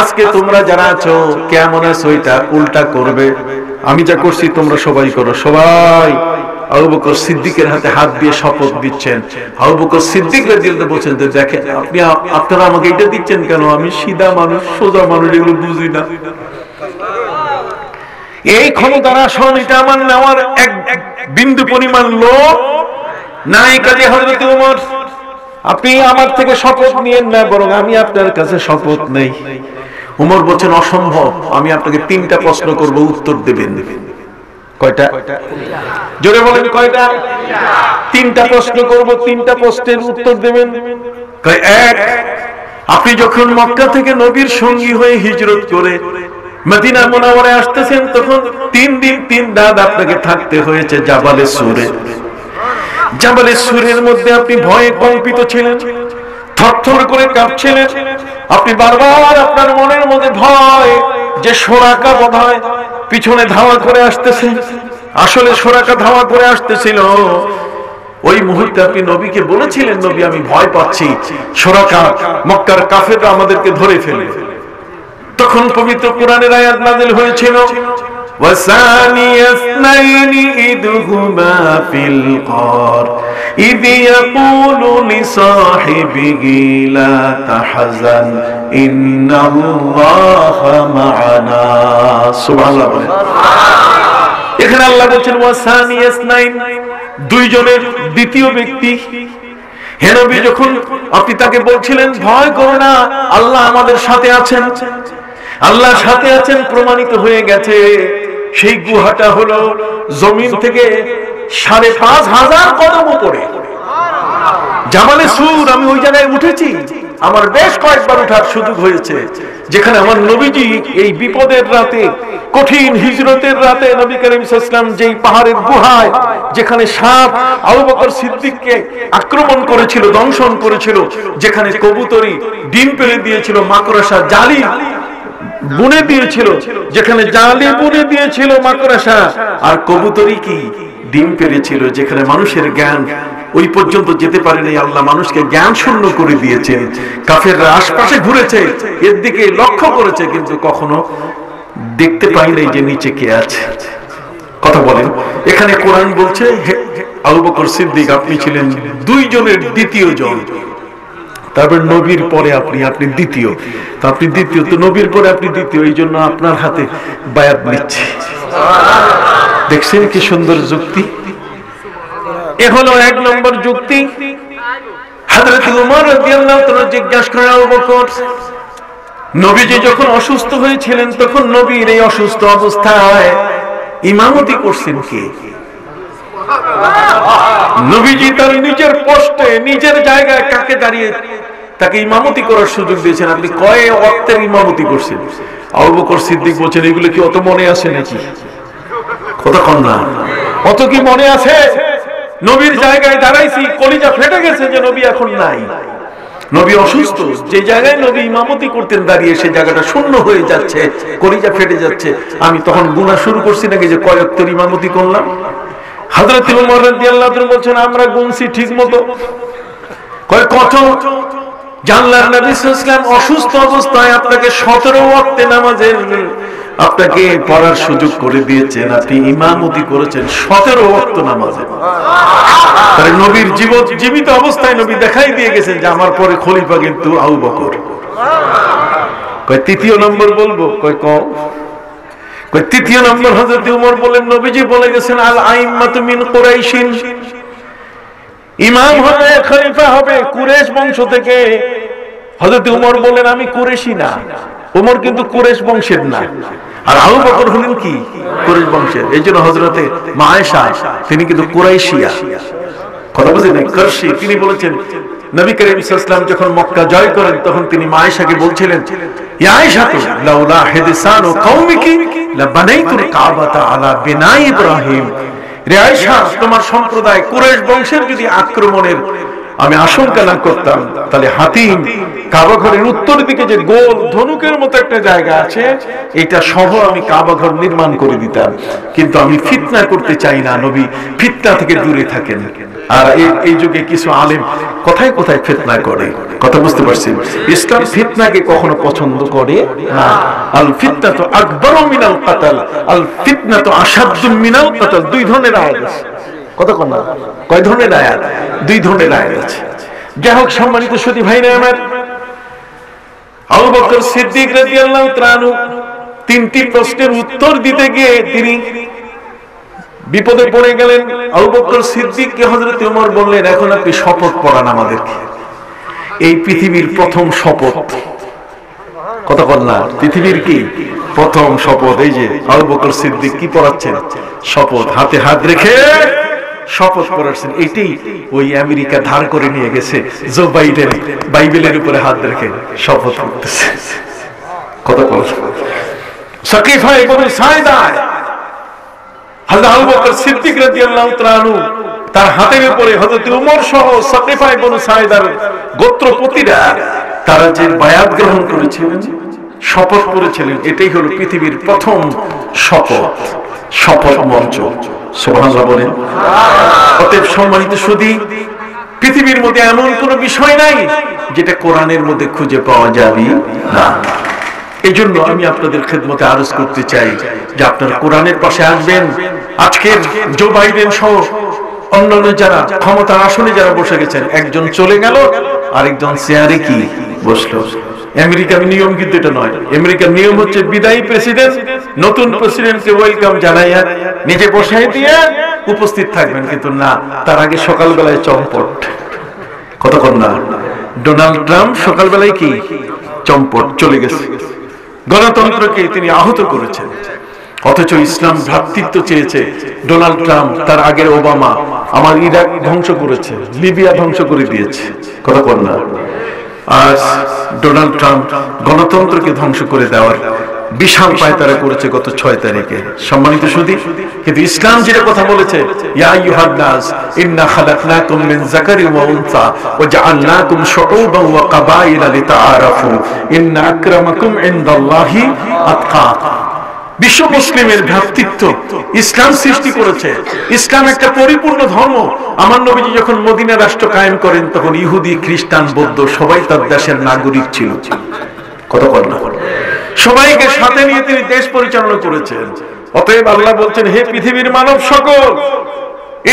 আজকে তোমরা যারা আছো কেমন আছো এটা উল্টা করবে, আমি যা করছি তোমরা সবাই করো। সবাই আবু বকর সিদ্দিকের হাতে হাত দিয়ে শপথ দিচ্ছেন। আবু বকর সিদ্দিক রাদিয়াল্লাহু বলছেন যে দেখেন আপনারা আমাকে এটা দিচ্ছেন কেন, আমি সিধা মানুষ, সোজা মানুষ, এগুলো বুঝি না। এই ক্ষমতার আসন এটা আমার নেওয়ার এক বিন্দু পরিমাণ লোভ নাই। কাজে হযরত ওমর, আপনি আমার থেকে শপথ নিয়েন না, বরং আমি আপনার কাছে শপথ নেই। উমর বলছেন অসম্ভব, আমি আপনাকে 3টা প্রশ্ন করব, উত্তর দেবেন। কয়টা? জোরে বলেন কয়টা? 3টা প্রশ্ন করব, 3টা প্রশ্নের উত্তর দেবেন। এক, আপনি যখন মক্কা থেকে নবীর সঙ্গী হয়ে হিজরত করে মদিনা মুনাওয়ারায় আসতেছেন, তখন 3 দিন 3 রাত আপনাকে থাকতে হয়েছে জাবালে সুরে। জাবালে সুরের মধ্যে আপনি ভয়ে কম্পিত ছিলেন, থরথর করে কাঁপছিলেন। আপনি বারবার আপনার মনের মধ্যে ভয় যে সুরাকা বোধহয় পিছনে ধাওয়া করে আসতেছে। আসলে সুরাকা ধাওয়া করে আসতেছিল। ওই মুহূর্তে আপনি নবীকে বলেছিলেন, নবী আমি ভয় পাচ্ছি, সুরাকা মক্কার কাফেররা আমাদেরকে ধরে ফেলবে। তখন পবিত্র কোরআনের আয়াত নাযিল হয়েছিল, وَثَانِيَ اثْنَيْنِ إِذْ هُمَا فِي الْغَارِ إِذْ يَقُولُ لِصَاحِبِهِ لَا تَحْزَنْ إِنَّ اللَّهَ مَعَنَا। সুবহানাল্লাহ। এখানে আল্লাহ বলেন ওয়াসানি ইসনাইন, দুইজনের দ্বিতীয় ব্যক্তি। হে নবী, যখন আপনি তাকে বলছিলেন ভয় করো না, আল্লাহ আমাদের সাথে আছেন, আল্লাহ সাথে আছেন, প্রমাণিত হয়ে গেছে। সেই গুহাটা হলো জমিন থেকে ৫,৫০০ কদম উপরে জাবালে সুর। আমি ওই জায়গায় উঠেছি, আমার বেশ কয়েকবার ওঠার সুযোগ হয়েছে, যেখানে আমার নবীজি এই বিপদের রাতে, কঠিন হিজরতের রাতে নবী করিম সাল্লাল্লাহু আলাইহি ওয়াসাল্লাম যেই পাহাড়ের গুহায়, যেখানে সাপ আবু বকর সিদ্দিককে আক্রমণ করেছিল, দংশন করেছিল, যেখানে কবুতরি ডিম পেড়ে দিয়েছিল, মাকড়সা জালি বুনে দিয়েছিল, যেখানে জালি বুনে দিয়েছিল মাকড়সা, আর কবুতরি কি ডিম পেড়েছিল, যেখানে মানুষের জ্ঞান ওই পর্যন্ত যেতে পারেনি। আল্লাহ মানুষকে জ্ঞান শূন্য করে দিয়েছেন। কাফেররা আশপাশে ঘুরেছে, এর দিকে লক্ষ্য করেছে, কিন্তু কখনো দেখতে পাইনি যে নিচে কে আছে। কথা বলেন। এখানে কোরআন বলছে, আবু বকর সিদ্দিক আপনি ছিলেন 2 জনের দ্বিতীয় জন। তারপর নবীর পরে আপনি দ্বিতীয়, তো আপনি দ্বিতীয়, তো নবীর পরে আপনি দ্বিতীয়, এই জন্য আপনার হাতে বায়াত নিচ্ছি। দেখছেন কি সুন্দর যুক্তি। এ হলো 1 নম্বর যুক্তি। হযরত ওমর রাদিয়াল্লাহু তাআলা জিজ্ঞাসা করেন, আবু বকর, নবীজি যখন অসুস্থ হয়েছিলেন, তখন নবীর এই অসুস্থ অবস্থায় ইমামতি করছেন কে? নবীজি তার নিজের পোস্টে, নিজের জায়গায় কাকে দাঁড়িয়ে তাকে ইমামতি করার সুযোগ দিয়েছেন? আপনি কয় ওয়াক্তের ইমামতি করছেন? আবু বকর সিদ্দিক বলছেন, এগুলো কি অত মনে আছে নাকি? কতক্ষণ না, অত কি মনে আছে? নবীর জায়গায় দাঁড়াইছি, কলিজা ফেটে গেছে যে নবী এখন নাই, নবী অসুস্থ। যে জায়গায় নবী ইমামতি করতেন দাঁড়িয়ে, সেই জায়গাটা শূন্য হয়ে যাচ্ছে, কলিজা ফেটে যাচ্ছে। আমি তখন গুনাহ শুরু করছি নাকি যে কয় ওয়াক্তের ইমামতি করলাম? হযরত ওমর রাদিয়াল্লাহু তাআলা বলেন, আমরা গুনছি ঠিকমতো। কয় কত? জানলার নবী সাল্লাল্লাহু আলাইহি ওয়াসাল্লাম অসুস্থ অবস্থায় আপনাকে 17 ওয়াক্তে নামাজের আপনাকে পড়ার সুযোগ করে দিয়েছেন, আপনি ইমামতি করেছেন 17 ওয়াক্ত নামাজে। তার নবীর জীবিত অবস্থায় নবী দেখাই দিয়ে গেছেন যে আমার পরে খলিফা কিন্তু আবু বকর। কয় তৃতীয় নম্বর বলবো? কয় তৃতীয় নম্বর হযরত ওমর বলেন, নবীজি বলে গেছেন, আল আইম্মাতু মিন কুরাইশিন, ইমাম হবে, খলিফা হবে কুরাইশ বংশ থেকে। হযরত ওমর বলেন, আমি কুরাইশি না। ওমর কিন্তু কুরাইশ বংশের না, আর আবু বকর হলেন কি কুরাইশ বংশের। এইজন্য হযরতে মা আয়েশা তিনি কিন্তু কুরাইশিয়া, কথা বুঝেন না, কুরাইশি। তিনি বলেছেন, নবী করিম সাল্লাল্লাহু আলাইহি ওয়াসাল্লাম যখন মক্কা জয় করেন, তখন তিনি মা আয়েশাকে বলছিলেন, ইয়া আয়েশা, লাউলা হিদসানু কওমিকি লাবানাইতুল কাবাতা আলা বিনাই ইব্রাহিম। রে আয়েশা, তোমার সম্প্রদায় কুরাইশ বংশের যদি আক্রমণের আমি আশঙ্কা না করতাম, তাহলে হাতিম কাবা ঘরের উত্তর দিকে যে গোল ধনুকের মতো একটা জায়গা আছে, এটা সহ আমি কাবা ঘর নির্মাণ করে দিতাম। কিন্তু আমি ফিতনা করতে চাই না, নবী ফিতনা থেকে দূরে থাকেন। আর এই যুগে কিছু আলেম কোথায় কোথায় ফিতনা করে, কথা বুঝতে পারছেন? ইসলাম ফিতনাকে কখনো পছন্দ করে না। আল ফিতনাতু আকবারু মিনাল কাতাল, আল ফিতনাতু আশাদ্দু মিনাল কাতাল। 2 ধরনের আয়াত আছে, কথা কোন না? কয় ধরনের আয়াত? 2 ধরনের আয়াত আছে। যাই হোক, সম্মানিত সুধী ভাইরা আমার, আবু বকর সিদ্দিক রাদিয়াল্লাহু তাআলা আনহু 3টি প্রশ্নের উত্তর দিতে গিয়ে তিনি বিপদে পড়ে গেলেন। আবু বকর সিদ্দিককে হযরত ওমর বললেন, এখন আপনি শপথ পড়ান আমাদেরকে, এই পৃথিবীর প্রথম শপথ। কথা বল না, পৃথিবীর কি প্রথম শপথ। এই যে আবু বকর সিদ্দিক কি পড়াচ্ছেন, শপথ, হাতে হাত রেখে শপথ পড়াচ্ছেন। এটাই ওই আমেরিকা ধার করে নিয়ে গেছে জো বাইডেন বাইবেলের উপরে হাত রেখে শপথ করতেছে। কথা বল। সাকিফা ইবনে সাইদা, হযরত আবু বকর সিদ্দিক রাদিয়াল্লাহু তাআলা আনহু তার হাতের উপরে হযরত ওমর সহ সাকিফা ইবনে সাইদার গোত্রপতিরা তারা যে বায়াত গ্রহণ করেছিলেন, শপথ করেছিলেন, এটাই হলো পৃথিবীর প্রথম শপথ, শপথ মঞ্চ। সুবহানাল্লাহ বলেন। অতএব সম্মানিত সুধী, পৃথিবীর মধ্যে এমন কোন বিষয় নাই যেটা কোরআনের মধ্যে খুঁজে পাওয়া যাবে না। এই জন্য আমি আপনাদের খেদমতে আরজ করতে চাই যে আপনারা কোরআনের পাশে আসবেন। আজকের জো বাইডেন সহ অন্যান্য যারা ক্ষমতার আসনে যারা বসে গেছেন, একজন চলে গেল, আরেকজন চেয়ারে কি বসলো। আমেরিকার নিয়ম কিন্তু এটা নয়। আমেরিকার নিয়ম হচ্ছে বিদায়ী প্রেসিডেন্ট নতুন প্রেসিডেন্টকে ওয়েলকাম জানাইয়া নিজে বসাই দিয়ে উপস্থিত থাকবেন, কিন্তু না, তার আগে সকালবেলায় চম্পট। কতক্ষণ না, ডোনাল্ড ট্রাম্প সকালবেলায় কি চম্পট, চলে গেছে। গণতন্ত্রকে তিনি আহত করেছেন। অথচ ইসলাম ভ্রাতৃত্ব চেয়েছে ডোনাল্ড ট্রাম্প, তার আগের ওবামা আমার ইরাক ধ্বংস করেছে, লিবিয়া ধ্বংস করে দিয়েছে। কথা বল না। আজ ডোনাল্ড ট্রাম্প গণতন্ত্রকে ধ্বংস করে দেওয়ার বিশাল পায়তারা করেছে গত 6 তারিখে। সম্মানিত সুধী, কিন্তু ইসলাম যেটা কথা বলেছে, ইয়া আইয়ুহান নাস ইন্না খালাকনাকুম মিন যাকারিন ওয়া উনসা ওয়া জাআলনাকুম শুউবান ওয়া কাবাইলা লিতাআরাফু ইন্না আকরামাকুম ইনদাল্লাহি আতকাকুম। বিশ্ব মুসলিমের ভ্রাতৃত্ব ইসলাম সৃষ্টি করেছে। ইসলাম একটা পরিপূর্ণ ধর্ম। আমার নবীজি যখন মদিনা রাষ্ট্র কায়েম করেন, তখন ইহুদি, খ্রিস্টান, বৌদ্ধ সবাই তার দেশের নাগরিক ছিল। কথা বল না। সবাইকে সাথে নিয়ে তিনি দেশ পরিচালনা করেছেন। অতএব আল্লাহ বলছেন, হে পৃথিবীর মানব সকল,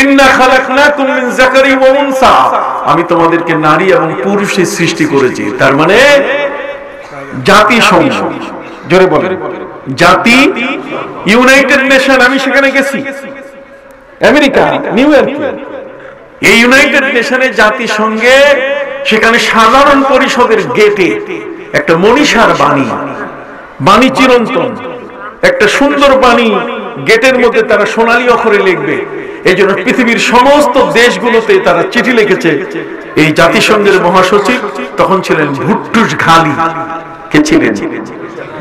ইন্না খালাকনাকুম মিন যাকারিন ওয়া উনসা, আমি তোমাদেরকে নারী এবং পুরুষে সৃষ্টি করেছি। তার মানে জাতিসংঘ, জোরে বলেন, জাতি, ইউনাইটেড নেশন। আমি সেখানে গেছি, আমেরিকা, নিউ ইয়র্ক। এই ইউনাইটেড নেশনের জাতিসংঘে সেখানে সাধারণ পরিষদের গেটে একটা মনীষার বাণী, বাণী চিরন্তন, একটা সুন্দর বাণী গেটের মধ্যে তারা সোনালী অক্ষরে লিখবে। এই জন্য পৃথিবীর সমস্ত দেশগুলোতে তারা চিঠি লিখেছে। এই জাতিসংঘের মহাসচিব তখন ছিলেন বুট্টুস ঘালি। কে ছিলেন?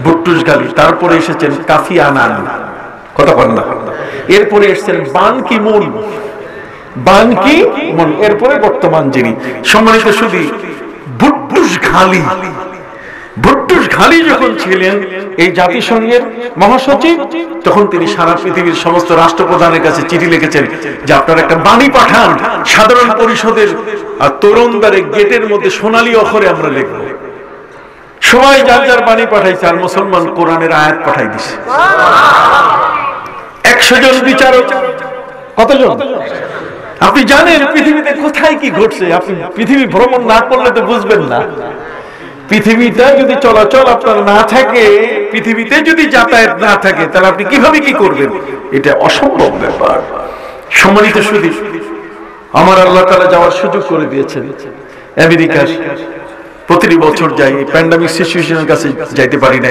বুট্টুস ঘালি। তারপরে এসেছেন কাফি আনান। কথা বল না। এরপরে এসেছেন বান কি মুন, বান কি মুন। এরপরে বর্তমান যিনি, সম্মানিত সুধী, বুট্টুস ঘালি। বুট্টুস ঘালি যখন ছিলেন এই জাতিসংঘের মহাসচিব, তখন তিনি সারা পৃথিবীর সমস্ত রাষ্ট্রপ্রধানের কাছে চিঠি লিখেছেন যে আপনারা একটা বাণী পাঠান সাধারণ পরিষদের তরুণদারে গেটের মধ্যে সোনালী অক্ষরে আমরা লিখব। সবাই যার যার বাণী পাঠাইছে, আর মুসলমান কোরআনের আয়াত পাঠাই দিছে। 100 জন বিচারক, কতজন? আপনি জানেন পৃথিবীতে কোথায় কি ঘটছে? আপনি পৃথিবী ভ্রমণ না করলে তো বুঝবেন না। পৃথিবীটা যদি চলাচল আপনার না থাকে, পৃথিবীতে যদি যাতায়াত না থাকে, তাহলে আপনি কিভাবে কি করবেন? এটা অসম্ভব ব্যাপার। সম্মানিত সুধী, আমার আল্লাহ তাআলা যাওয়ার সুযোগ করে দিয়েছেন আমেরিকার। প্রতি বছর যাই, প্যান্ডামিক সিচুয়েশনের কাছে যাইতে পারি না,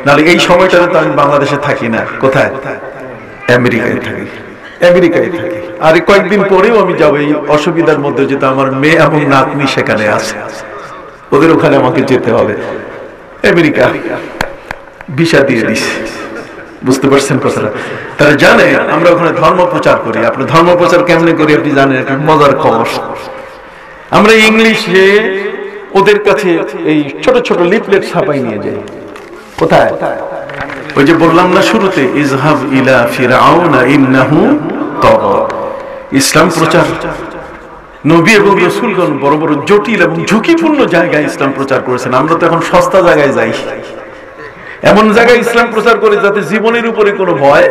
নাহলে এই সময়টাতে তো আমি বাংলাদেশে থাকি না। কোথায়? আমেরিকায় থাকি, আমেরিকায় থাকি। আর কয়েকদিন পরেও আমি যাবো। এই অসুবিধার মধ্যে যেটা আমার মেয়ে এবং নাতনি সেখানে আছে, ওদের ওখানে আমাকে যেতে হবে। আমেরিকা ভিসা দিয়ে দিছে। বুঝতে পারছেন কথাটা? তারা জানে আমরা ওখানে ধর্ম প্রচার করি। আপনি ধর্ম প্রচার কেমনে করি আপনি জানেন? একটা মজার খবর, আমরা ইংলিশে ওদের কাছে এই ছোট ছোট লিফলেট ছাপাই নিয়ে যাই। কোথায়? ওই যে বললাম না শুরুতে, ইজহাব ইলা ফিরআউনা ইন্নাহু তাগা। ইসলাম প্রচার, নবী এবং রাসূলগণ বড় বড় জটিল এবং ঝুঁকিপূর্ণ জায়গায় ইসলাম প্রচার করেছেন। আমরা তো এখন সস্তা জায়গায় যাই, এমন জায়গায় ইসলাম প্রচার করে যাতে জীবনের উপরে কোনো ভয়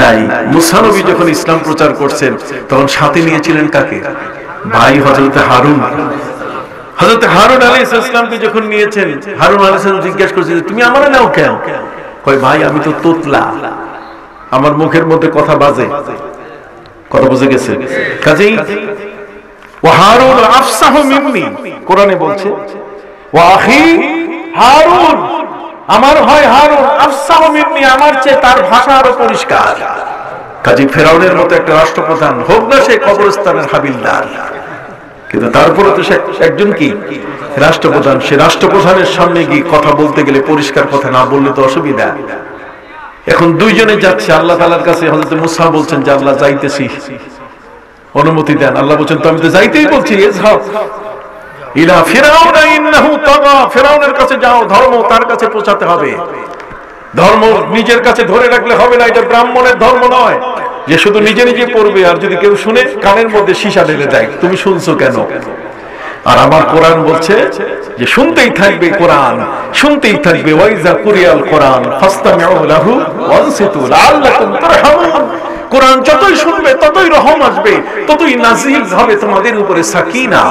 নাই। মুসা নবী যখন ইসলাম প্রচার করছেন, তখন সাথে নিয়েছিলেন কাকে? ভাই হযরত হারুন। হযরত হারুন আলাইহিস সালামকে যখন নিয়েছেন, হারুন আলাইহিস সালাম জিজ্ঞাসা করছেন, তুমি আমারে নাও কেন? কয়, ভাই আমি তো তোতলা, আমার মুখের মধ্যে কথা বাজে। কথা বুঝে গেছে? কাজেই ওয়া হারুন আফসাহু মিন্নি, কোরআনে বলছে ওয়া আখি হারুন আমার হয় হারুন আফসাহু মিন্নি, আমার চেয়ে তার ভাষা আরো পরিষ্কার। কাজী ফেরাউনের মতো একটা রাষ্ট্রপ্রধান হোক না সে কবরস্থানের হাবিলদার, কিন্তু তারপরে তো সে একজন কি রাষ্ট্রপ্রধান। সে রাষ্ট্রপ্রধানের সামনে গিয়ে কথা বলতে গেলে পরিষ্কার কথা না বললে তো অসুবিধা। এখন দুইজনে যাচ্ছে আল্লাহ তাআলার কাছে। হযরত মুসা বলছেন যে আল্লাহ যাইতেছি, অনুমতি দেন। আল্লাহ বলছেন তো আমি তো যাইতেই বলছি, ইযহাব ইলা ফিরাউন ইন্নাহু তাগা, ফিরাউনের কাছে যাও, ধর্ম তার কাছে পৌঁছাতে হবে। ধর্ম নিজের কাছে ধরে রাখলে হবে না, এটা ব্রাহ্মণের ধর্ম নয় যে শুধু নিজে নিজে পড়বে, আর যদি কেউ শুনে কানের মধ্যে সীসা ঢেলে দেয়, তুমি শুনছো কেন? আর আমার কোরআন বলছে যে শুনতেই থাকবে, কোরআন শুনতেই থাকবে। ওয়াইজা কুরিয়াল কোরআন ফাসতামিউ লাহু ওয়ানসিতু লাআল্লাকুম তুরহামুন। কোরআন যতই শুনবে ততই রহম আসবে, ততই নাজিল হবে তোমাদের উপরে সাকিনা।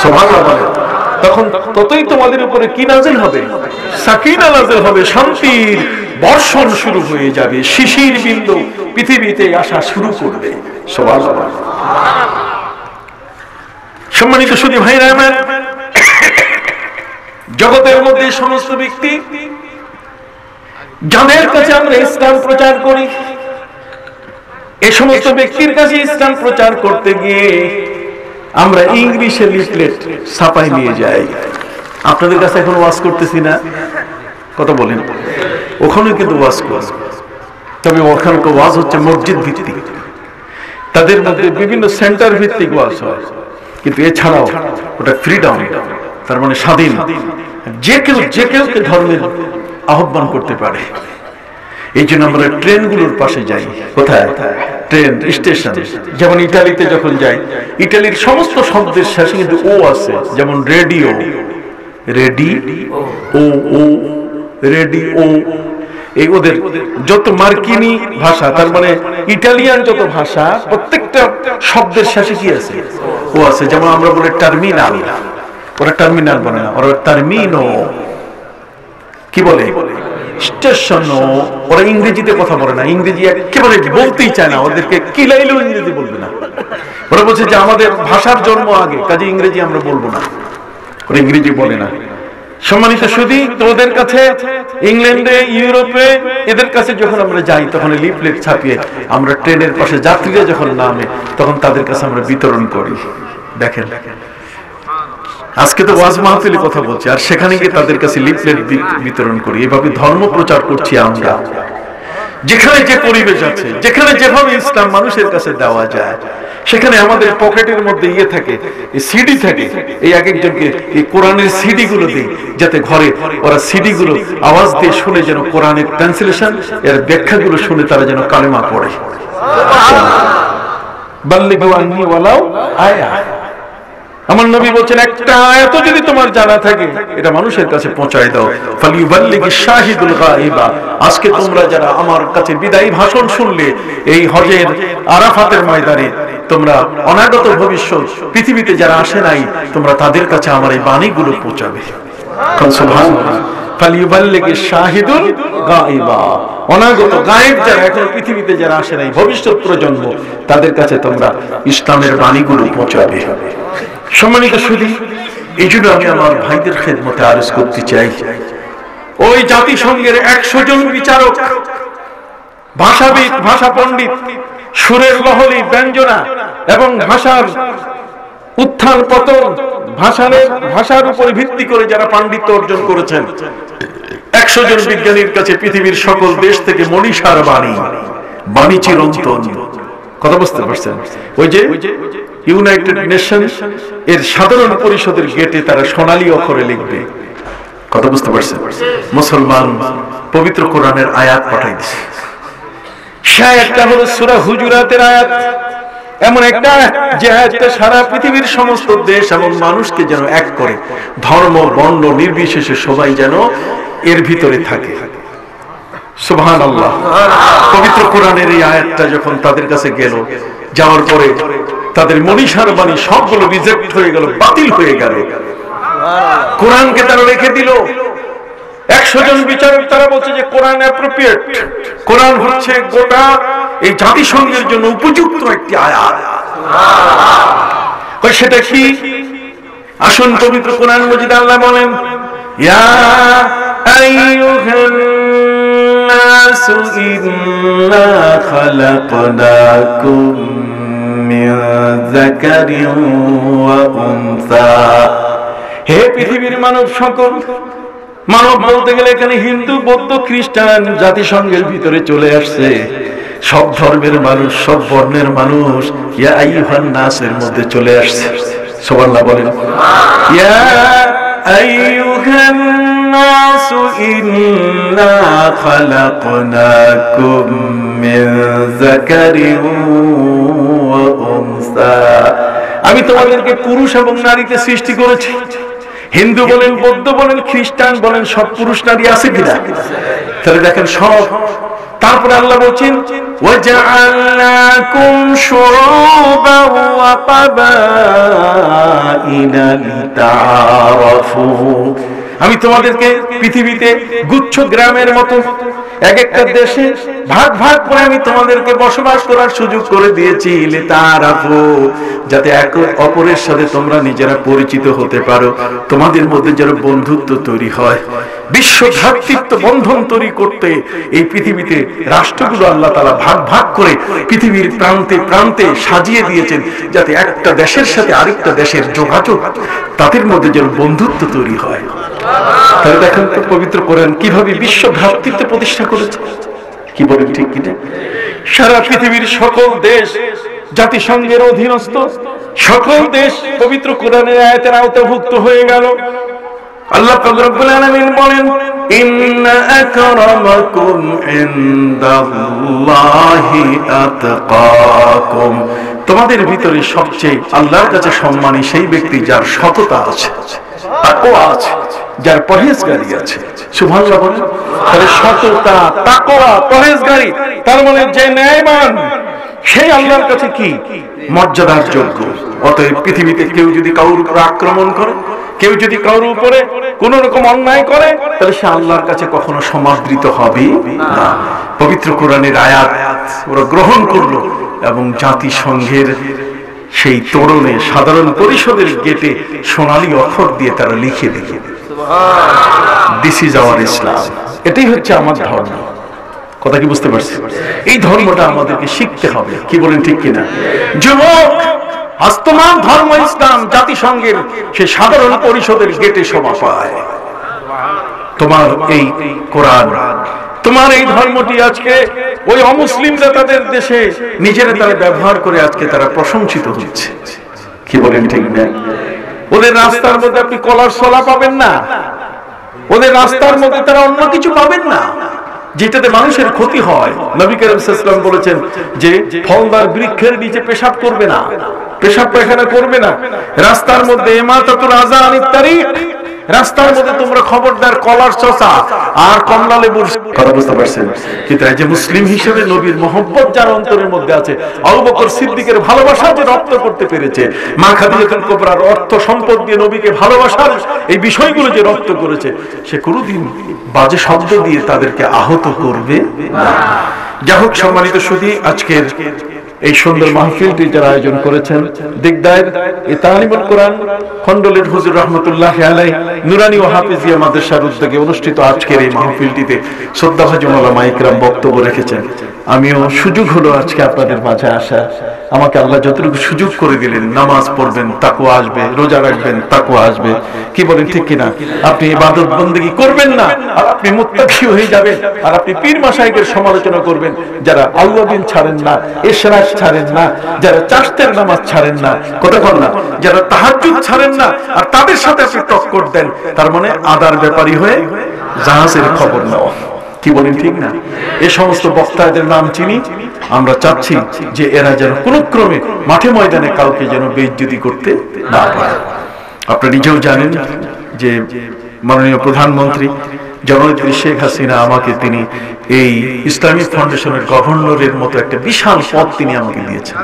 সুবহানাল্লাহ। তখন ততই তোমাদের উপরে কি নাজিল হবে? সাকিনা নাজিল হবে, শান্তির বর্ষণ শুরু হয়ে যাবে, শিশির বিন্দু পৃথিবীতে আসা শুরু করবে। সুবহানাল্লাহ। সম্মানিত সুধী ভাইরা আমার, জগতের মধ্যে সমস্ত ব্যক্তি যাদের কাছে আমরা ইসলাম প্রচার করি, এই সমস্ত ব্যক্তির কাছে ইসলাম প্রচার করতে গিয়ে আমরা ইংলিশে লিফলেট ছাপাই নিয়ে যাই। আপনাদের কাছে এখন ওয়াজ করতেছি না, কথা বলেন, ওখানে কিন্তু ওয়াজ করি, তবে ওখানকার ওয়াজ হচ্ছে মসজিদ ভিত্তিক, তাদের মধ্যে বিভিন্ন সেন্টার ভিত্তিক ওয়াজ হয়। কিন্তু এছাড়াও ওটা ফ্রিডম, তার মানে স্বাধীন, যে কেউ ধর্মের আহ্বান করতে পারে। এই জন্য আমরা ট্রেনগুলোর পাশে যাই। কোথায়? Train station. যেমন ইটালিতে যখন যাই, ইটালির সমস্ত শব্দের শেষে কিন্তু ও আছে, যেমন রেডিও, রেডিও, এই ওদের যত মার্কিনী ভাষা, তার মানে ইটালিয়ান যত ভাষা, প্রত্যেকটা শব্দের শেষে কি আছে? ও আছে। যেমন আমরা বলি টার্মিনাল, ওরা টার্মিনাল বলে না, ওরা টার্মিনো। কি বলে? স্টেশন। ওরা ইংরেজিতে কথা বলে না, ইংরেজি একেবারে বলতেই চায় না, ওদেরকে কিলাইলেও ইংরেজি বলবে না। ওরা বলছে যে আমাদের ভাষার জন্ম আগে, কাজে ইংরেজি আমরা বলবো না, ওরা ইংরেজি বলে না। সম্মানিত সুধী, তো ওদের কাছে ইংল্যান্ডে, ইউরোপে, এদের কাছে যখন আমরা যাই তখন লিফলেট ছাপিয়ে আমরা ট্রেনের পাশে যাত্রীরা যখন নামে তখন তাদের কাছে আমরা বিতরণ করি। দেখেন, আজকে তো ওয়াজ মাহফিলে কথা বলছি, আর সেখানে গিয়ে তাদের কাছে লিফলেট বিতরণ করি। এভাবে ধর্ম প্রচার করছি আমরা। যেখানে যে পরিবেশ আছে, যেখানে যেভাবে ইসলাম মানুষের কাছে দেওয়া যায়, সেখানে আমাদের পকেটের মধ্যে ইয়ে থাকে, সিডি থাকে। এই এক একজনকে এই কোরআনের সিডি গুলো দিই, যাতে ঘরে ওরা সিডি গুলো আওয়াজ দিয়ে শুনে, যেন কোরআনের ট্রান্সলেশন এর ব্যাখ্যাগুলো শুনে তারা যেন কালেমা পড়ে। বাল্লিগু আন্নী ওয়ালাউ আয়া। আমার নবী বলছেন, একটা আয়াত যদি তোমার জানা থাকে এটা মানুষের কাছে পৌঁছায় দাও। ফালিউবাল্লিগিশ শাহিদুল গায়বা। আজকে তোমরা যারা আমার কাছে বিদায়ী ভাষণ শুনলে এই হজের আরাফাতের ময়দানে, তোমরা অনাগত ভবিষ্যৎ পৃথিবীতে যারা আসে নাই, তোমরা তাদের কাছে আমার এই বাণীগুলো পৌঁছাবে। সুবহানাল্লাহ। ফালিউবাল্লিগিশ শাহিদুল গায়বা। অনাগত গায়েব যারা, এখন পৃথিবীতে যারা আসে নাই, ভবিষ্যৎ প্রজন্ম, তাদের কাছে তোমরা ইসলামের বাণীগুলো পৌঁছাবে। সম্মানিত সুধী, এই জন্য আমি আমার ভাইদের খেদমতে আরজ করতে চাই, ওই জাতিসংঘের 100 জন বিচারক, ভাষাবিদ, ভাষা পণ্ডিত, সুরের লহরী, ব্যঞ্জনা এবং ভাষার উত্থান পতন, ভাষার উপর ভিত্তি করে যারা পাণ্ডিত্য অর্জন করেছেন, 100 জন বিজ্ঞানীর কাছে পৃথিবীর সকল দেশ থেকে মনীষার বাণী চিরন্তন। কথা বুঝতে পারছেন? ওই যে ইউনাইটেড নেশনস এর সাধারণ পরিষদের গেটে তারা সোনালী অক্ষরে লিখবে। কথা বুঝতে পারছেন? মুসলমান পবিত্র কোরআনের আয়াত পাঠাই দিছে। সে আয়াতটা হলো সূরা হুজুরাতের আয়াত, এমন একটা যে আয়াতটা সারা পৃথিবীর সমস্ত দেশ এবং মানুষকে যেন এক করে, ধর্ম বর্ণ নির্বিশেষে সবাই যেন এর ভিতরে থাকে। সুবহানাল্লাহ। পবিত্র কোরআনের এই আয়াতটা যখন তাদের কাছে গেল, যাওয়ার পরে তাদের মনীষার বাণী সবগুলো রিজেক্ট হয়ে গেল, বাতিল হয়ে গেল। কোরআনকে তারা রেখে দিল। 100 জন বিচারক তারা বলছে যে কোরআন অ্যাপ্রোপ্রিয়েট, কোরআন হচ্ছে গোটা এই জাতিসংঘের জন্য উপযুক্ত একটি আয়াত। সেটা কি? আসুন পবিত্র কোরআন মজিদ আল্লাহ বলেন, ইয়া আইয়ুহান নাসু ইন্না খালাকনাকুম মিন যাকারিন ওয়া উনসা। হে পৃথিবীর মানব সকল, মানব বলতে গেলে এখানে হিন্দু, বৌদ্ধ, খ্রিস্টান জাতিসংঘের ভিতরে চলে আসছে। সব ধর্মের মানুষ, সব বর্ণের মানুষ ইয়া আইয়ুহান নাসের মধ্যে চলে আসছে। সুবহানাল্লাহ বলেন। ইয়া আইয়ুহান নাসু ইন্না খালাকনাকুম মিন যাকারিন ওয়া উনসা। আমি তোমাদেরকে পুরুষ এবং নারীতে সৃষ্টি করেছি। হিন্দু বলেন, বৌদ্ধ বলেন, খ্রিস্টান বলেন, সব পুরুষ নারী আছে কিনা? তাহলে দেখেন সব। তারপরে আল্লাহ বলছেন ওয়াজআলনাকুম শুউবান ওয়া কাবাইলা লিতাআরাফু। আমি তোমাদেরকে পৃথিবীতে গুচ্ছ গ্রামের মতো এক একটা দেশে ভাগ ভাগ করে আমি তোমাদেরকে বসবাস করার সুযোগ করে দিয়েছি, লিতাআরাফু, যাতে এক অপরের সাথে তোমরা নিজেরা পরিচিত হতে পারো, তোমাদের মধ্যে যেন বন্ধুত্ব তৈরি হয়। বিশ্ব ভ্রাতৃত্ব বন্ধন তৈরি করতে এই পৃথিবীতে রাষ্ট্রগুলো আল্লাহ তাআলা ভাগ ভাগ করে পৃথিবীর প্রান্তে প্রান্তে সাজিয়ে দিয়েছেন, যাতে একটা দেশের সাথে আরেকটা দেশের যোগাযোগ, তাদের মধ্যে যেন বন্ধুত্ব তৈরি হয়। তাহলে দেখেন তো পবিত্র কোরআন কিভাবে বিশ্ব ভ্রাতৃত্ব প্রতিষ্ঠা করেছে। কি বলেন, ঠিক কিনা? সারা পৃথিবীর সকল দেশ জাতিসংঘের অধীনস্থ, সকল দেশ পবিত্র কোরআনের আয়াতের আওতাভুক্ত হয়ে গেল। আল্লাহ পাক রব্বুল আলামিন বলেন ইন্না আকরামাকুম ইনদাল্লাহি আতকাকুম। তোমাদের ভিতরে সবচেয়ে আল্লাহর কাছে সম্মানী সেই ব্যক্তি যার সততা আছে, তাকওয়া আছে, যার পরহেজগারি আছে। সুবহানাল্লাহ বলেন। তাহলে সততা, তাকওয়া, পরহেজগারি, তার মানে যে ন্যায়মান, সেই আল্লাহর কাছে কি মর্যাদার যোগ্য। অতএব পৃথিবীতে কেউ যদি কারোর উপর আক্রমণ করে, কেউ যদি কারোর উপরে কোন রকম অন্যায় করে, তাহলে সে আল্লাহর কাছে কখনো সমাদৃত হবে না। পবিত্র কোরআনের আয়াত ওরা গ্রহণ করলো এবং জাতিসংঘের সেই তোরণে সাধারণ পরিষদের গেটে সোনালী অক্ষর দিয়ে তারা লিখে দিল, দিস ইজ আওয়ার ইসলাম। এটাই হচ্ছে আমার ধর্ম। কথা কি বুঝতে পারছি? এই ধর্মটা আমাদেরকে শিখতে হবে। কি বলেন, ঠিক কিনা? যুবক, আজ তোমার ধর্ম ইসলাম জাতিসংঘের সেই সাধারণ পরিষদের গেটে সভা পায়। তোমার এই কোরআন, তোমার এই ধর্মটি আজকে ওই অমুসলিমরা তাদের দেশে নিজেরা তারা ব্যবহার করে আজকে তারা প্রশংসিত হচ্ছে। কি বলেন, ঠিক না? ওদের রাস্তার মধ্যে আপনি কলার ছলা পাবেন না, ওদের রাস্তার মধ্যে তারা অন্য কিছু পাবেন না যেটাতে মানুষের ক্ষতি হয়। নবী করিম সাল্লাল্লাহু আলাইহি ওয়াসাল্লাম বলেছেন যে ফলদার বৃক্ষের নিচে পেশাব করবে না, পেশাব পায়খানা করবে না। রাস্তার মধ্যে ইমাতাতুল আযা আনিত তারিক, রাস্তার মধ্যে তোমরা খবরদার কলার চোষা আর কমলা লেবুর কথা বুঝতে পারছেন? কিন্তু এই যে মুসলিম হিসেবে নবীর মহব্বত যার অন্তরের মধ্যে আছে, আবু বকর সিদ্দিকের ভালোবাসা যে রপ্ত করতে পেরেছে, মা খাদিজাতুল কুবরার অর্থ সম্পদ দিয়ে নবীকে ভালোবাসার এই বিষয়গুলো যে রপ্ত করেছে, সে কোনোদিন বাজে শব্দ দিয়ে তাদেরকে আহত করবে না। যাই হোক, সম্মানিত সুধী, আজকের এই সুন্দর মাহফিলটি যারা আয়োজন করেছেন, দিগদায়ের এই তালিমুল কোরআন খণ্ডলের হুজুর রহমতুল্লাহ আলাইহি নুরানি ও হাফিজিয়া মাদ্রাসার উদ্যোগে অনুষ্ঠিত আজকের এই মাহফিলটিতে শ্রদ্ধাভাজন উলামা ইকরাম বক্তব্য রেখেছেন। আমিও সুযোগ হলো আজকে আপনাদের মাঝে আসা। আমাকে আল্লাহ যতটুকু সুযোগ করে দিলেন, নামাজ পড়বেন তাকওয়া আসবে, রোজা রাখবেন তাকওয়া আসবে। কি বলেন, ঠিক কিনা? আপনি ইবাদত বন্দেগী করবেন না আর আপনি মুত্তাকি হয়ে যাবেন, আর আপনি পীর মাশায়েখের সমালোচনা করবেন যারা আল্লাহ দিন ছাড়েন না, ইশরাক ছাড়েন না, যারা চাশতের নামাজ ছাড়েন না, কথা বল না, যারা তাহাজ্জুদ ছাড়েন না, আর তাদের সাথে আপনি টক্কর দেন, তার মানে আদার ব্যাপারী হয়ে জাহাজের খবর নেওয়া। কি বলেন, ঠিক না? এই সমস্ত বক্তাদের নাম চিনি। আমরা চাচ্ছি যে এরা যেন কোন ক্রমে মাঠে ময়দানে কাউকে যেন বেইজ্জতি করতে না পারে। আপনারা নিজেও জানেন যে মাননীয় প্রধানমন্ত্রী জননেত্রী শেখ হাসিনা আমাকে তিনি এই ইসলামিক ফাউন্ডেশনের গভর্নরের মতো একটা বিশাল পদ তিনি আমাকে দিয়েছেন।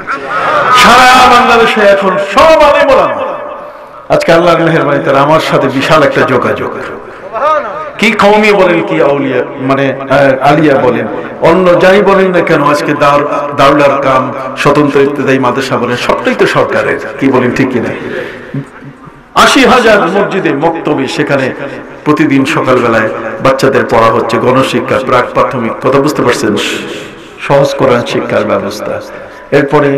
সারা বাংলাদেশে এখন সব আলেম ওলামা আজকে আল্লাহর মেহেরবানি তারা আমার সাথে বিশাল একটা যোগাযোগ। কি কওমি বলেন, কি আউলিয়া মানে আলিয়া বলেন, অন্য যাই বলেন না কেন, আজকে দারুল আরকাম, স্বতন্ত্র ইবতেদায়ী মাদ্রাসা বলেন, সবটাই তো সরকারের। কি বলেন, ঠিক কিনা? 80,000 মসজিদে মক্তবে, সেখানে প্রতিদিন সকালবেলায় বাচ্চাদের পড়া হচ্ছে গণশিক্ষা, প্রাক প্রাথমিক, কথা বুঝতে পারছেন, সহজ কোরআন শিক্ষার ব্যবস্থা। এরপরে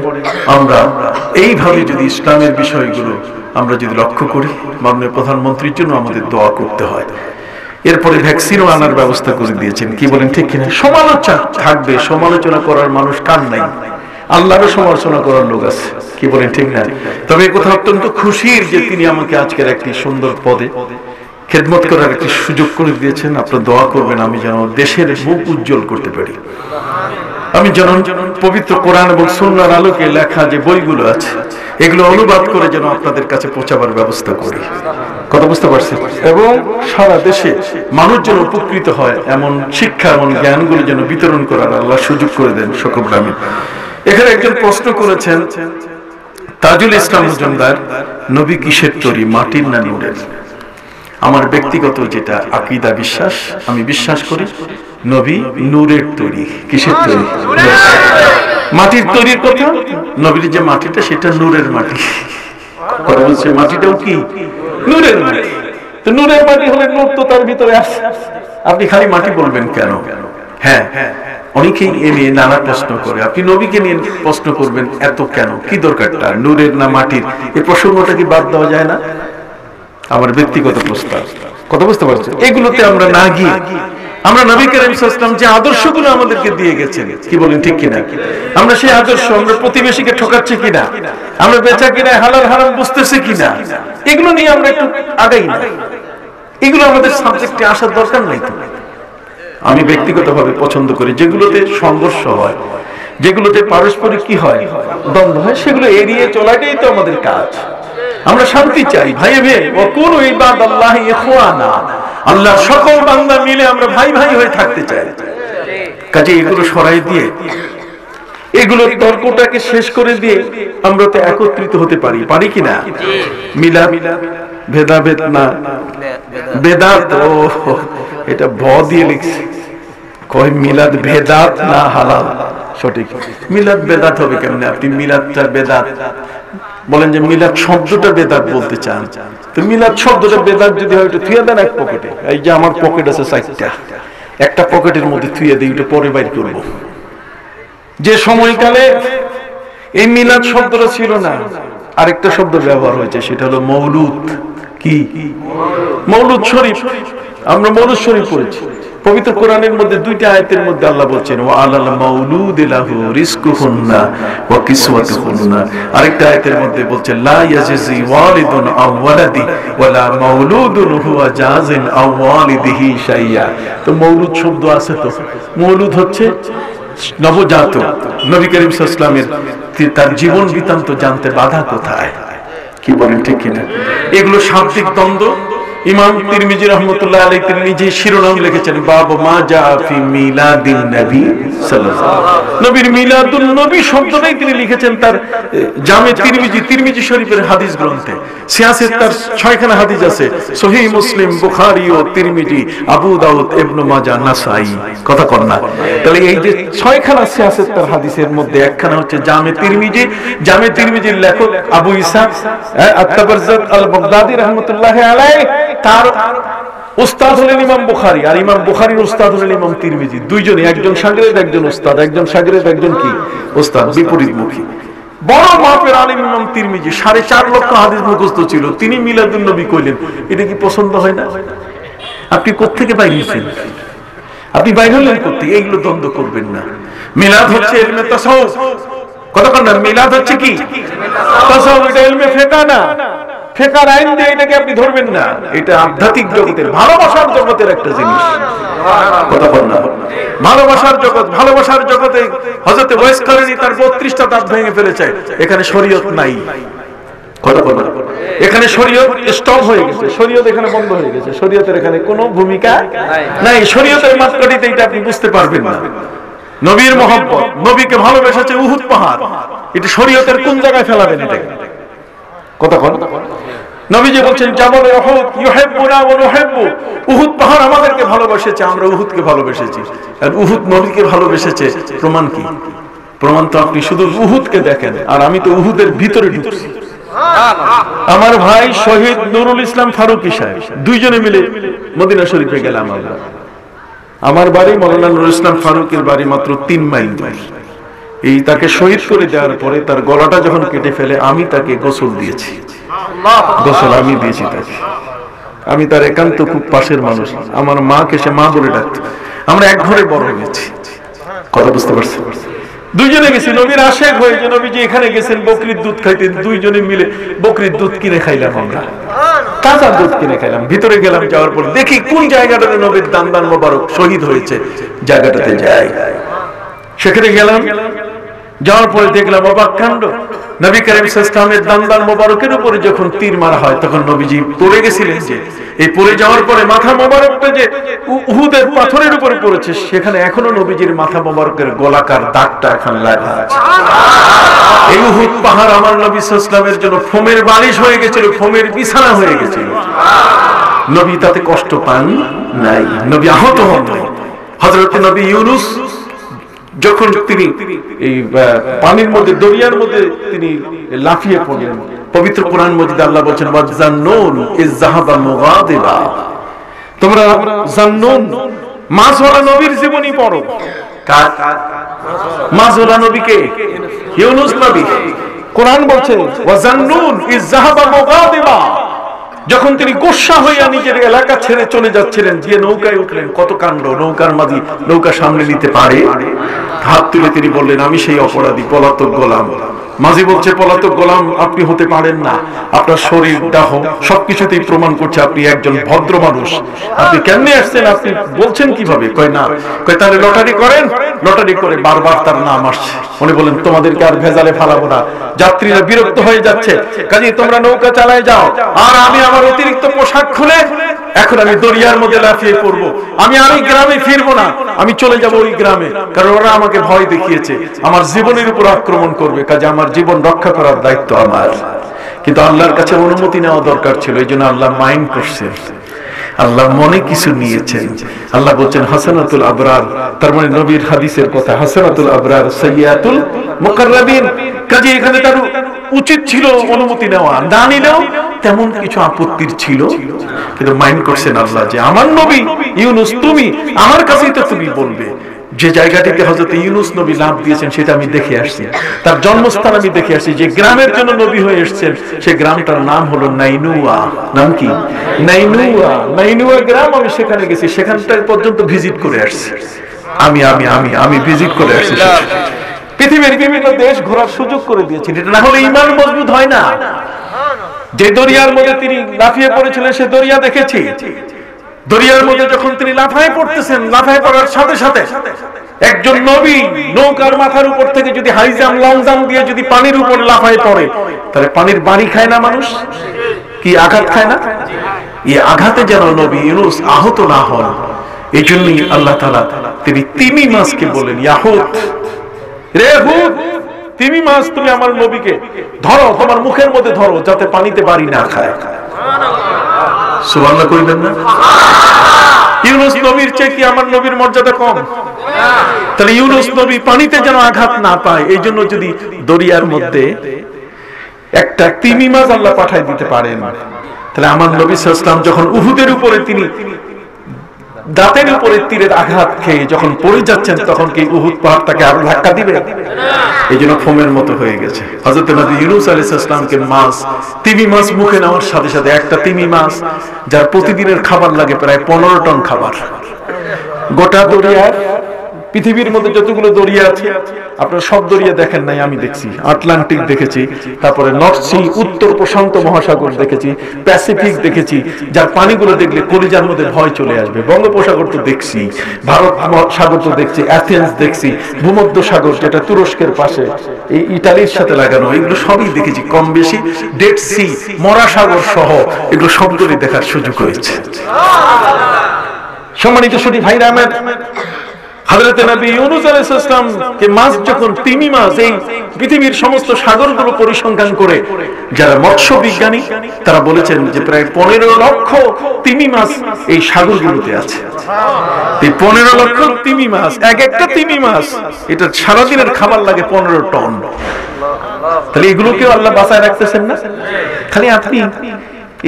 আমরা এইভাবে যদি ইসলামের বিষয়গুলো আমরা যদি লক্ষ্য করি, মাননীয় প্রধানমন্ত্রীর জন্য আমাদের দোয়া করতে হয়। এরপরে ভ্যাকসিনও আনার ব্যবস্থা করে দিয়েছেন, কি বলেন ঠিক কিনা? সমালোচনা থাকবে, সমালোচনা করার মানুষ কার নাই? আল্লাহরও সমালোচনা করার লোক আছে, কি বলেন ঠিক না? তবে এই কথা অত্যন্ত খুশির যে তিনি আমাকে আজকের একটি সুন্দর পদে খেদমত করার একটি সুযোগ করে দিয়েছেন। আপনারা দোয়া করবেন আমি যেন দেশের মুখ উজ্জ্বল করতে পারি, আমি যেন পবিত্র কোরআন এবং সুন্নাহর আলোকে লেখা যে বইগুলো আছে এগুলো অনুবাদ করে যেন আপনাদের কাছে পৌঁছাবার ব্যবস্থা করি, কথা বুঝতে পারছেন? এবং সারা দেশে মানুষ যেন উপকৃত হয় এমন শিক্ষা এবং জ্ঞানগুলো যেন বিতরণ করার আল্লাহ সুযোগ করে দেন সকল গ্রামে। এখানে একজন প্রশ্ন করেছেন, তাজুল ইসলাম মজুমদার, নবী কিসের তৈরি, মাটির না নূরের? আমার ব্যক্তিগত যেটা আকীদা বিশ্বাস, আমি বিশ্বাস করি নবী নূরের তৈরি। কিসের তৈরি? মাটির তৈরির কথা, নবীর যে মাটিটা সেটা নূরের মাটি, কথা বলছে, মাটিটাও কি নূরের মাটি। তো নূরের মাটি হলে নূর তো তার ভিতরে আছে, আপনি খালি মাটি বলবেন কেন? হ্যাঁ, অনেকেই এ নিয়ে নানা প্রশ্ন করে, আপনি নবীকে নিয়ে প্রশ্ন করবেন এত কেন, কি দরকারটা, নূরের না মাটির? এই প্রসঙ্গটা কি বাদ দেওয়া যায় না? আমার ব্যক্তিগত প্রস্তাব, কথা বুঝতে পারছেন? এগুলোতে আমরা না গিয়ে আমরা নবী করিম সাল্লাল্লাহু আলাইহি ওয়াসাল্লাম যে আদর্শগুলো আমাদেরকে দিয়ে গেছেন, কি বলেন ঠিক কিনা, আমরা সেই আদর্শ আমরা প্রতিবেশীকে ঠকাচ্ছি কিনা, আমরা বেচা কিনা হালাল হারাম বুঝতেছি কিনা, এগুলো নিয়ে আমরা একটু আগাই না। এগুলো আমাদের সাবজেক্টে আসার দরকার নাই তো। আমি ব্যক্তিগতভাবে পছন্দ করি যেগুলোতে সংঘর্ষ হয়, যেগুলোতে পারস্পরিক কি হয়, দ্বন্দ্ব হয়, সেগুলো এড়িয়ে চলাটাই তো আমাদের কাজ। আমরা শান্তি চাই, ভাই ভাই ওয়াকুনু ইবাদাল্লাহি ইখওয়ানা, আল্লাহর সকল বান্দা মিলে আমরা ভাই ভাই হয়ে থাকতে চাই। কাজে এগুলো সরাই দিয়ে, এগুলোর তর্কটাকে শেষ করে দিয়ে আমরা তো একত্রিত হতে পারি, পারি কিনা? মিলাদ ভেদাভেদ না, বেদাত, ও এটা ভ দিয়ে লিখছে, কয় মিলাদ ভেদাত না হালাল, সঠিক। মিলাদ বেদাত হবে কেমনে? আপনি মিলাদটা বেদাত বলেন, যে মিলাদ শব্দটা বেদাত বলতে চান, তো মিলাদ শব্দটা বেদাত যদি হয়, থুয়ে দেন এক পকেটে। এই যে আমার পকেট আছে 4টা, একটা পকেটের মধ্যে থুয়ে দিই, ওটা পরে বাইর করব। যে সময়কালে এই মিলাদ শব্দটা ছিল না, আরেকটা শব্দ ব্যবহার হয়েছে, সেটা হলো মৌলুদ। কি? মৌলুদ শরীফ। আমরা মৌলুদ শরীফ পড়েছি পবিত্র কোরআনের মধ্যে, 2টা আয়াতের মধ্যে আল্লাহ বলছেন ওয়া আলাল মাউলুদি লাহু রিজকুহুন্না ওয়া কিসওয়াতুহুন্না। আরেকটা আয়াতের মধ্যে বলছেন লা ইয়াজজি ওয়ালিদুন আও ওয়ালাদি ওয়ালা মাউলুদুন হুয়া জাযিন আও ওয়ালিদিহি শাইয়া। তো মৌলুদ শব্দ আছে, তো মৌলুদ হচ্ছে নবজাতক। নবী করিম সাল্লাল্লাহু আলাইহি ওয়াসাল্লামের তার জীবন বৃত্তান্ত জানতে বাধা কোথায়, কি বলেন ঠিক কিনা? এগুলো শাব্দিক দ্বন্দ্ব। ইমাম তিরমিজি রাহমাতুল্লাহ আলাইহি তিনি নিজে শিরোনাম লিখেছেন বাবু মা জা ফি মিলাদিন নবী সাল্লাল্লাহু আলাইহি ওয়াসাল্লাম। নবীর মিলাদুন নবী শব্দটাই তিনি লিখেছেন তার জামে তিরমিজি শরীফের হাদিস গ্রন্থে। সিয়াসেত তার 6খানা হাদিস আছে, সহিহ মুসলিম, বুখারী ও তিরমিজি, আবু দাউদ, ইবনে মাজাহ, নাসাই, কথা কর না। তাহলে এই যে 6খানা সিয়াসেত তার হাদিসের মধ্যে একখানা হচ্ছে জামে তিরমিজি। জামে তিরমিজির লেখক আবু ইসা আত-তাবারজাত আল-বাগদাদি রাহমাতুল্লাহি আলাইহি, তার উস্তাদ হলেন ইমাম বুখারী, আর ইমাম বুখারীর উস্তাদ হলেন ইমাম তিরমিজি। দুইজনই, একজন শাগির্দ একজন উস্তাদ, একজন শাগির্দ একজন কি উস্তাদ, বিপরীতমুখী। বড় মাপের আলিম ইমাম তিরমিজি, 4.5 লক্ষ হাদিস মুখস্থ ছিল। তিনি মিলাদুন নবী কইলেন, এটা কি পছন্দ হয় না? আপনি কোত্থেকে বাইরেছেন? আপনি বাইরে হলেন কোত্থেকে? এইগুলো দ্বন্দ্ব করবেন না। মিলাদ হচ্ছে ইলমে তাসাউফ, কথা কর না। মিলাদ হচ্ছে কি তাসাউফ, এটা ইলমে ফিকহ না। ফিকহের আইন দিয়ে এটাকে আপনি ধরবেন না। এটা আধ্যাত্মিক জগতের, ভালোবাসার জগতের একটা জিনিস, কথা বল না। ভালোবাসার জগৎ, ভালোবাসার জগতে হযরত ওয়াইস কারনী তার 32টা দাঁত ভেঙে ফেলেছে। এখানে শরীয়ত নাই, কথা বল না। এখানে শরীয়ত স্টপ হয়ে গেছে, শরীয়ত এখানে বন্ধ হয়ে গেছে। শরীয়তের এখানে কোনো ভূমিকা নাই। শরীয়তের মাপকাঠিতে এটা আপনি বুঝতে পারবেন না। নবীর মহব্বত, নবীকে ভালোবেসেছে উহুদ পাহাড়, এটা শরীয়তের কোন জায়গায় ফেলাবেন? এটা কথা কন। নবীজি বলছেন জাবাল উহুদ ইউহিব্বুনা ওয়া নুহিব্বু, উহুদ পাহাড় আমাদেরকে ভালোবেসেছে, আমরা উহুদকে ভালোবেসেছি। আর উহুদ নবীকে ভালোবেসেছে, প্রমাণ কি? প্রমাণ তো আপনি শুধু উহুদকে দেখেন, আর আমি তো উহুদের ভিতরে ঢুকছি, আমার ভাই শহীদ নুরুল ইসলাম ফারুকী সাহেব, দুইজনে মিলে মদিনা শরীফে গেলাম আমরা। আমার বাড়ি মৌলানা নুরুল ইসলাম ফারুকের বাড়ি মাত্র 3 মাইল দূর। এই তাকে শহীদ করে দেওয়ার পরে তার গলাটা যখন কেটে ফেলে আমি তাকে গোসল দিয়েছি, গোসল আমি দিয়েছি তাকে। আমি তার একান্ত খুব পাশের মানুষ, আমার মাকে সে মা বলে ডাকত। আমরা এক ঘরে বড় হয়েছি, কথা বুঝতে পারছি। দুইজনে গেছি নবীর আশেক হয়ে, যে নবীজি এখানে গেছেন বকরির দুধ খাইতে, দুইজনে মিলে বকরির দুধ কিনে খাইলাম আমরা, কাঁচা দুধ কিনে খাইলাম। ভিতরে গেলাম, যাওয়ার পর দেখি কোন জায়গাটাতে নবীর দান মোবারক শহীদ হয়েছে, জায়গাটাতে যাই। সেখানে গেলাম, যাওয়ার পরে দেখলাম অবাক কাণ্ড। নবী করিম সাল্লাল্লাহু আলাইহি ওয়াসাল্লামের দান মোবারকের উপরে যখন তীর মারা হয় তখন নবীজি পড়ে গেছিলেন, যে এই পড়ে যাওয়ার পরে মাথা মোবারকটা যে উহুদের পাথরের উপরে পড়েছে, সেখানে এখনো নবীজির মাথা মোবারকের গোলাকার দাগটা এখন লাগা আছে। এই উহুদ পাহাড় আমার নবী সাল্লাল্লাহু আলাইহি ওয়াসাল্লামের জন্য ফোমের বালিশ হয়ে গেছিল, ফোমের বিছানা হয়ে গেছিল। নবী তাতে কষ্ট পান নাই, নবী আহত হন নাই। হযরত নবী ইউনূস যখন তিনি এই পানির মধ্যে, দরিয়ার মধ্যে তিনি লাফিয়ে পড়লেন, পবিত্র কোরআন মজিদে আল্লাহ বলেন ওয়াজান্নুন ইয যাহাবা মুগাদিবা। তোমরা জান্নুন, মাছওয়ালা নবীর জীবনী পড়ো। কার মাছওয়ালা নবীকে? ইউনূস নবী। কোরআন বলছে ওয়াজান্নুন ইয যাহাবা মুগাদিবা, যখন তিনি গোসা হইয়া নিজের এলাকা ছেড়ে চলে যাচ্ছিলেন, গিয়ে নৌকায় উঠলেন। কত কাণ্ড! নৌকার মাঝি নৌকা সামনে নিতে পারে? হাত তুলে তিনি বললেন আমি সেই অপরাধী, পলাতক গোলাম। মাঝি বলছে পলাতক গোলাম আপনি হতে পারেন না, আপনার শরীর দাহ সবকিছুতেই প্রমাণ করছে আপনি একজন ভদ্র মানুষ। আপনি কেমনে আসছেন, আপনি বলছেন কিভাবে? কয় না, কয় তাহলে লটারি করেন। লটারি করে বারবার তার নাম আসছে। উনি বলেন তোমাদেরকে আর ভেজালে ফালাবো না, যাত্রীরা বিরক্ত হয়ে যাচ্ছে, কাজেই তোমরা নৌকা চালায় যাও, আর আমি আমার অতিরিক্ত পোশাক খুলে এখন আমি দরিয়ার মধ্যে লাফিয়ে পড়বো। আমি গ্রামে ফিরবো না, আমি চলে যাব ওই গ্রামে, কারণ ওরা আমাকে ভয় দেখিয়েছে, আমার জীবনের উপর আক্রমণ করবে, কাজে আমার জীবন রক্ষা করার দায়িত্ব আমার। কিন্তু আল্লাহর কাছে অনুমতি নেওয়া দরকার ছিল, এই জন্য আল্লাহ মাইন্ড করছেন, আল্লাহ মনে কিছু নিয়েছেন। আল্লাহ বলছেন হাসানাতুল আবরার, তার মানে নবীর হাদিসের কথা, হাসানাতুল আবরার সাইয়্যাতুল মুকাররাবিন। কাজে এখানে তার উচিত ছিল অনুমতি নেওয়া, না নিলেও তেমন কিছু আপত্তির ছিল, কিন্তু মাইন্ড করছেন আল্লাহ যে আমার নবী ইউনূস, তুমি আমার কাছেই তো তুমি বলবে। যে জায়গাটিতে হযরত ইউনূস নবী লাভ দিয়েছেন সেটা আমি দেখে আসছি, তার জন্মস্থান আমি দেখে আসছি। যে গ্রামের জন্য নবী হয়ে এসেছেন সেই গ্রামটার নাম হলো নাইনুয়া। নাম কি? নাইনুয়া। নাইনুয়া গ্রাম, আমি সেখানে গেছি, সেখানটা পর্যন্ত ভিজিট করে আসছি। আমি ভিজিট করে আসছি। পৃথিবীর বিভিন্ন দেশ ঘোরার সুযোগ করে দিয়েছি, এটা না হলে ঈমান মজবুত হয় না। যে দরিয়ার মধ্যে তিনি লাফিয়ে পড়েছিলেন সে দরিয়া দেখেছি। দরিয়ার মধ্যে যখন তিনি লাফায় পড়তেছেন, লাফায় পড়ার সাথে সাথে একজন নবী নৌকার মাথার উপর থেকে যদি হাই জাম্প লং জাম্প দিয়ে যদি পানির উপর লাফায় পড়ে, তাহলে পানির বাড়ি খায় না মানুষ? কি আঘাত খায় না? এই আঘাতে যেন নবী ইউনূস আহত না হন, এই জন্যই আল্লাহ তাআলা তিনি তিমি মাছকে বলেন ইয়াহুদ, রে হুদ, তিমি মাছ তুমি আমার নবীকে ধরো, তোমার মুখের মধ্যে ধরো, যাতে পানিতে বাড়ি না খায়। সুবহানাল্লাহ কইবেন না? ইউনূস নবীর চেয়ে কি আমার নবীর মর্যাদা কম? তাহলে ইউনূস নবী পানিতে যেন আঘাত না পায়, এই জন্য যদি দরিয়ার মধ্যে একটা তিমি মাছ আল্লাহ পাঠায় দিতে পারেন, তাহলে আমার নবী সাল্লাল্লাহু আলাইহি ওয়াসাল্লাম যখন উহুদের উপরে তিনি দাঁতের উপরে তীরের আঘাত খেয়ে যখন পড়ে যাচ্ছেন, তখন কি উহুদ পাহাড় তাকে আরো ধাক্কা দিবে? এই জন্য ফোমের মতো হয়ে গেছে। হযরত নবী ইউনূস আলাইহিস সালামকে মাছ, তিমি মাছ মুখে নেওয়ার সাথে সাথে, একটা তিমি মাছ যার প্রতিদিনের খাবার লাগে প্রায় 15 টন খাবার, গোটা দরিয়ার পৃথিবীর মধ্যে যতগুলো দরিয়া আছে আপনারা সব দরিয়া দেখেন নাই, আমি দেখছি। আটলান্টিক দেখেছি, তারপরে নর্থ সি, উত্তর প্রশান্ত মহাসাগর দেখেছি, প্যাসিফিক দেখেছি, যার পানিগুলো দেখলে কলিজার মধ্যে ভয় চলে আসবে। বঙ্গোপসাগর তো দেখছি, ভারত সাগর তো দেখছি, অ্যাথেন্স দেখছি, ভূমধ্য সাগর যেটা তুরস্কের পাশে এই ইতালির সাথে লাগানো, এগুলো সবই দেখেছি কম বেশি। ডেড সি, মরা সাগর সহ এগুলো সবগুলি দেখার সুযোগ হয়েছে। সম্মানিত শুধু ভাইরা আমার, হযরত নবী ইউনূস আলাইহিস সালাম কে মাছ যখন, তিমি মাছ, এই পৃথিবীর সমস্ত সাগরগুলো পরিসংখ্যান করে যারা মৎস্য বিজ্ঞানী তারা বলেছেন যে প্রায় 15 লক্ষ তিমি মাছ এই সাগরগুলোতে আছে। এই 15 লক্ষ তিমি মাছ, এক একটা তিমি মাছ এটা সারাদিনের খাবার লাগে 15 টন। তাহলে এগুলোকেও আল্লাহ বাঁচায় রাখতেছেন না? খালি আপনি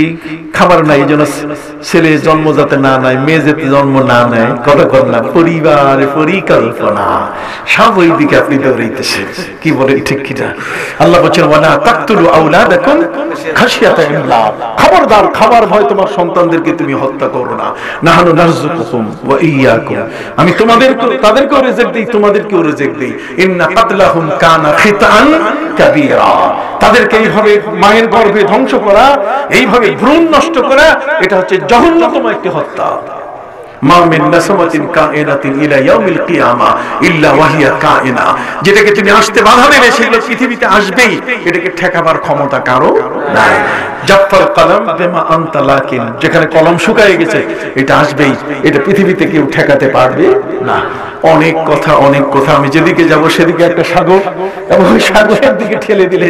এই খাবার নাই, এই জন্য ছেলে জন্ম যাতে না নেয়, মেয়ে যাতে জন্ম না নেয়, কথা কর না, পরিবার পরিকল্পনা সব ওই দিকে আপনি দৌড়াইতেছেন। কি বলেন ঠিক কিনা? আল্লাহ বলছেন ওয়ালা তাকতুলু আওলাদাকুম খাশিয়াতা ইমলাক, খবরদার খাবার ভয় তোমার সন্তানদেরকে তুমি হত্যা করো না। নাহনু নারযুকুকুম ওয়া ইয়্যাকুম, আমি তাদেরকেও রিজিক দেই, তোমাদেরকেও রিজিক দেই। ইন্না কাতলাহুম কানা খিতান কাবীরা, তাদেরকে এইভাবে মায়ের গর্ভে ধ্বংস করা, এইভাবে ভ্রূণ নষ্ট করা, এটা হচ্ছে জঘন্যতম একটি হত্যা। মা মিন নাসমাতিন কায়নাতিন ইলা ইয়াউমিল কিয়ামা ইল্লা ওয়াহিয়া কায়না, যেটাকে তুমি আসতে বাধা দেবে সেগুলো পৃথিবীতে আসবেই, এটাকে ঠেকাবার ক্ষমতা কারো নাই। জাফাল কলম বিমা আনতা লাকিন, যেখানে কলম শুকিয়ে গেছে এটা আসবেই, এটা পৃথিবীতে কেউ ঠেকাতে পারবে না। অনেক কথা, অনেক কথা, আমি যেদিকে যাব সেদিকে একটা সাগর, এবং ওই সাগরের দিকে ঠেলে দিলে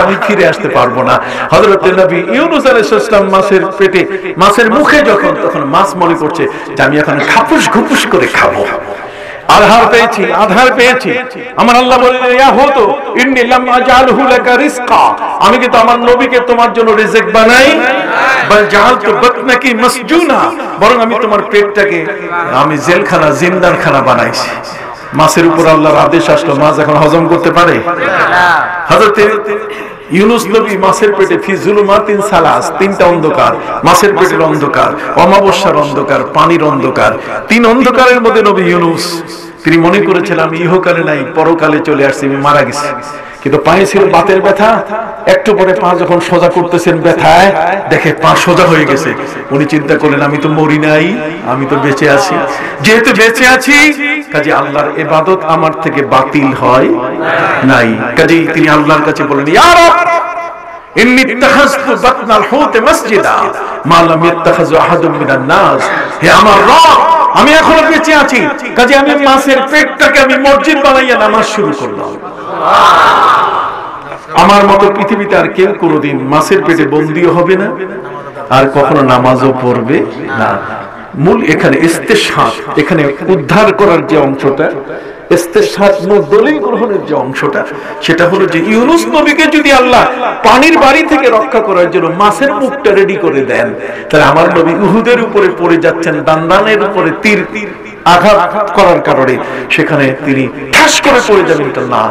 আমি ফিরে আসতে পারবো না। হযরত নবী ইউনূস আলাইহিস সালাম মাছের পেটে, মাছের মুখে যখন, তখন মাছ মনে করছে যে আমি এখন খাপুস ঘুপুস করে খাবো, আধার পেয়েছি, আধার পেয়েছি। আমার আল্লাহ বললেন ইয়া হতো ইন্নী লাম আজআলহু লাকা রিজকা, আমি কিন্তু আমার নবীকে তোমার জন্য রিজিক বানাই, বাল জাআলতু বাতনাকি মাসজুনা, বরং আমি তোমার পেটটাকে আমি জেলখানা, জিন্দারখানা বানাইছি। মাছের উপর আল্লাহর আদেশ আসলো, মাছ এখন হজম করতে পারে না। হযরত ইউনূস নবী মাছের পেটে ফি যুলুমাতিন সালাস, তিনটা অন্ধকার, মাছের পেটের অন্ধকার, অমাবস্যার অন্ধকার, পানির অন্ধকার, তিন অন্ধকারের মধ্যে নবী ইউনূস, তিনি মনে করেছিলেন আমি ইহকালে নাই, পরকালে চলে আসছি, আমি মারা গেছি। কিন্তু পায়ে ছিল বাতের ব্যথা, একটু পরে পা যখন সোজা করতেছেন ব্যথায় দেখে পা সোজা হয়ে গেছে। উনি চিন্তা করলেন আমি তো মরি নাই, আমি তো বেঁচে আছি, যেহেতু বেঁচে আছি কাজে আল্লাহর ইবাদত আমার থেকে বাতিল হয় নাই। কাজেই তিনি আল্লাহর কাছে বললেন ইয়া রব ইন্নী ইত্তাখাযতু বাতনাল হুত মাসজিদা মা লাম ইত্তাখাযু আহাদুম মিনান নাস, হে আমার রব আমি এখনো বেঁচে আছি, কাজে আমি মাছের পেটটাকে আমি মসজিদ বানাইয়া নামাজ শুরু করলাম। আমার মতো পৃথিবীতে আর কেউ কোনোদিন মাছের পেটে বন্দীও হবে না, আর কখনো নামাজও পড়বে না। মূল এখানে ইস্তেশহাদ, এখানে উদ্ধার করার যে অংশটা, ইস্তেশহাদ দলিল গ্রহণের যে অংশটা, সেটা হলো যে ইউনূস নবীকে যদি আল্লাহ পানির বাড়ি থেকে রক্ষা করার জন্য মাছের মুখটা রেডি করে দেন, তাহলে আমার নবী উহুদের উপরে পড়ে যাচ্ছেন, দান্দানের উপরে তীর আঘাত করার কারণে সেখানে তিনি ঠাস করে পড়ে যাবেন, এটা না,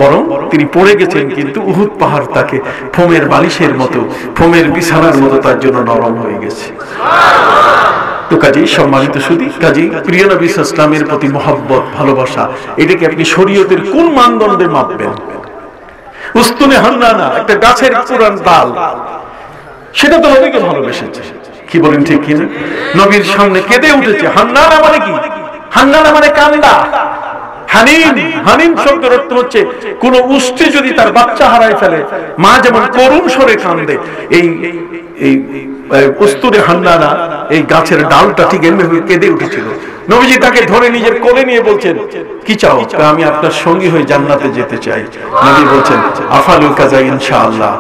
বরং তিনি পড়ে গেছেন কিন্তু উহুদ পাহাড় তাকে ফোমের বালিশের মতো, ফোমের বিছানার মতো তার জন্য নরম হয়ে গেছে। তো কাজেই সম্মানিত সুধী, কাজেই প্রিয় নবী সাল্লাল্লাহু আলাইহি ওয়াসাল্লামের প্রতি মহব্বত, ভালোবাসা, এটাকে আপনি শরীয়তের কোন মানদণ্ডে মাপবেন? উস্তুনে হান্নানা, একটা গাছের পুরান ডাল, সেটা তো নবীকে ভালোবেসেছে। কি বলেন ঠিক কিনা? নবীর সামনে কেঁদে উঠেছে। হান্নানা মানে কি? হান্নানা মানে কান্দা। হানিম, হানিম শব্দের অর্থ হচ্ছে কোন উষ্ট্রি যদি তার বাচ্চা হারায় ফেলে, মা যেমন করুণ স্বরে কান্দে, এই উস্তুরে হান্নানা, এই গাছের ডালটা ঠিক এমনি কেঁদে উঠেছিল। নবীজি তাকে ধরে নিজের কোলে নিয়ে বলছেন কি চাও? আমি আপনার সঙ্গী হয়ে জান্নাতে যেতে চাই। নবী বলছেন আফালু কাজা ইনশাআল্লাহ,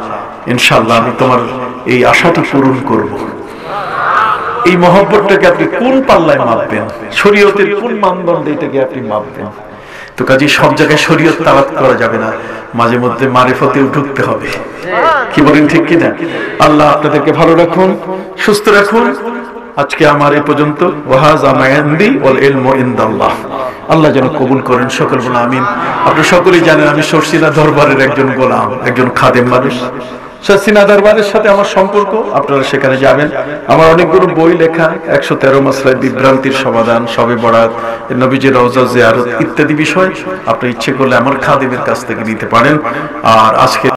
ইনশাআল্লাহ আমি তোমার এই আশাটি পূরণ করব। এই মহব্বতটাকে আপনি কোন পাল্লায় মাপবেন? শরীয়তের কোন মানদণ্ডে এটাকে আপনি মাপবেন? তো কাজে সব জায়গায় শরীয়ত তালাত করা যাবে না, মাঝে মধ্যে মারিফতেও ঢুকতে হবে। কি বলেন ঠিক কিনা? আল্লাহ আপনাদেরকে ভালো রাখুন, সুস্থ রাখুন। আজকে আমার এই পর্যন্ত। ওয়াহাযা মা ইনদি ওয়াল ইলমু ইনদাল্লাহ। আল্লাহ যেন কবুল করেন, সকল বলেন আমিন। আপনারা সকলেই জানেন আমি শর্ষিনা দরবারের একজন গোলাম, একজন খাদেম মানুষ। শর্ষিনা দরবারের সাথে আমার সম্পর্ক, আপনারা সেখানে যাবেন। আমার অনেকগুলো বই লেখা, 113 মাসলায় বিভ্রান্তির সমাধান, শবে বরাত, নবীজির রওজা জিয়ারত ইত্যাদি বিষয় আপনি ইচ্ছে করলে আমার খাদেমের কাছ থেকে নিতে পারেন। আর আজকে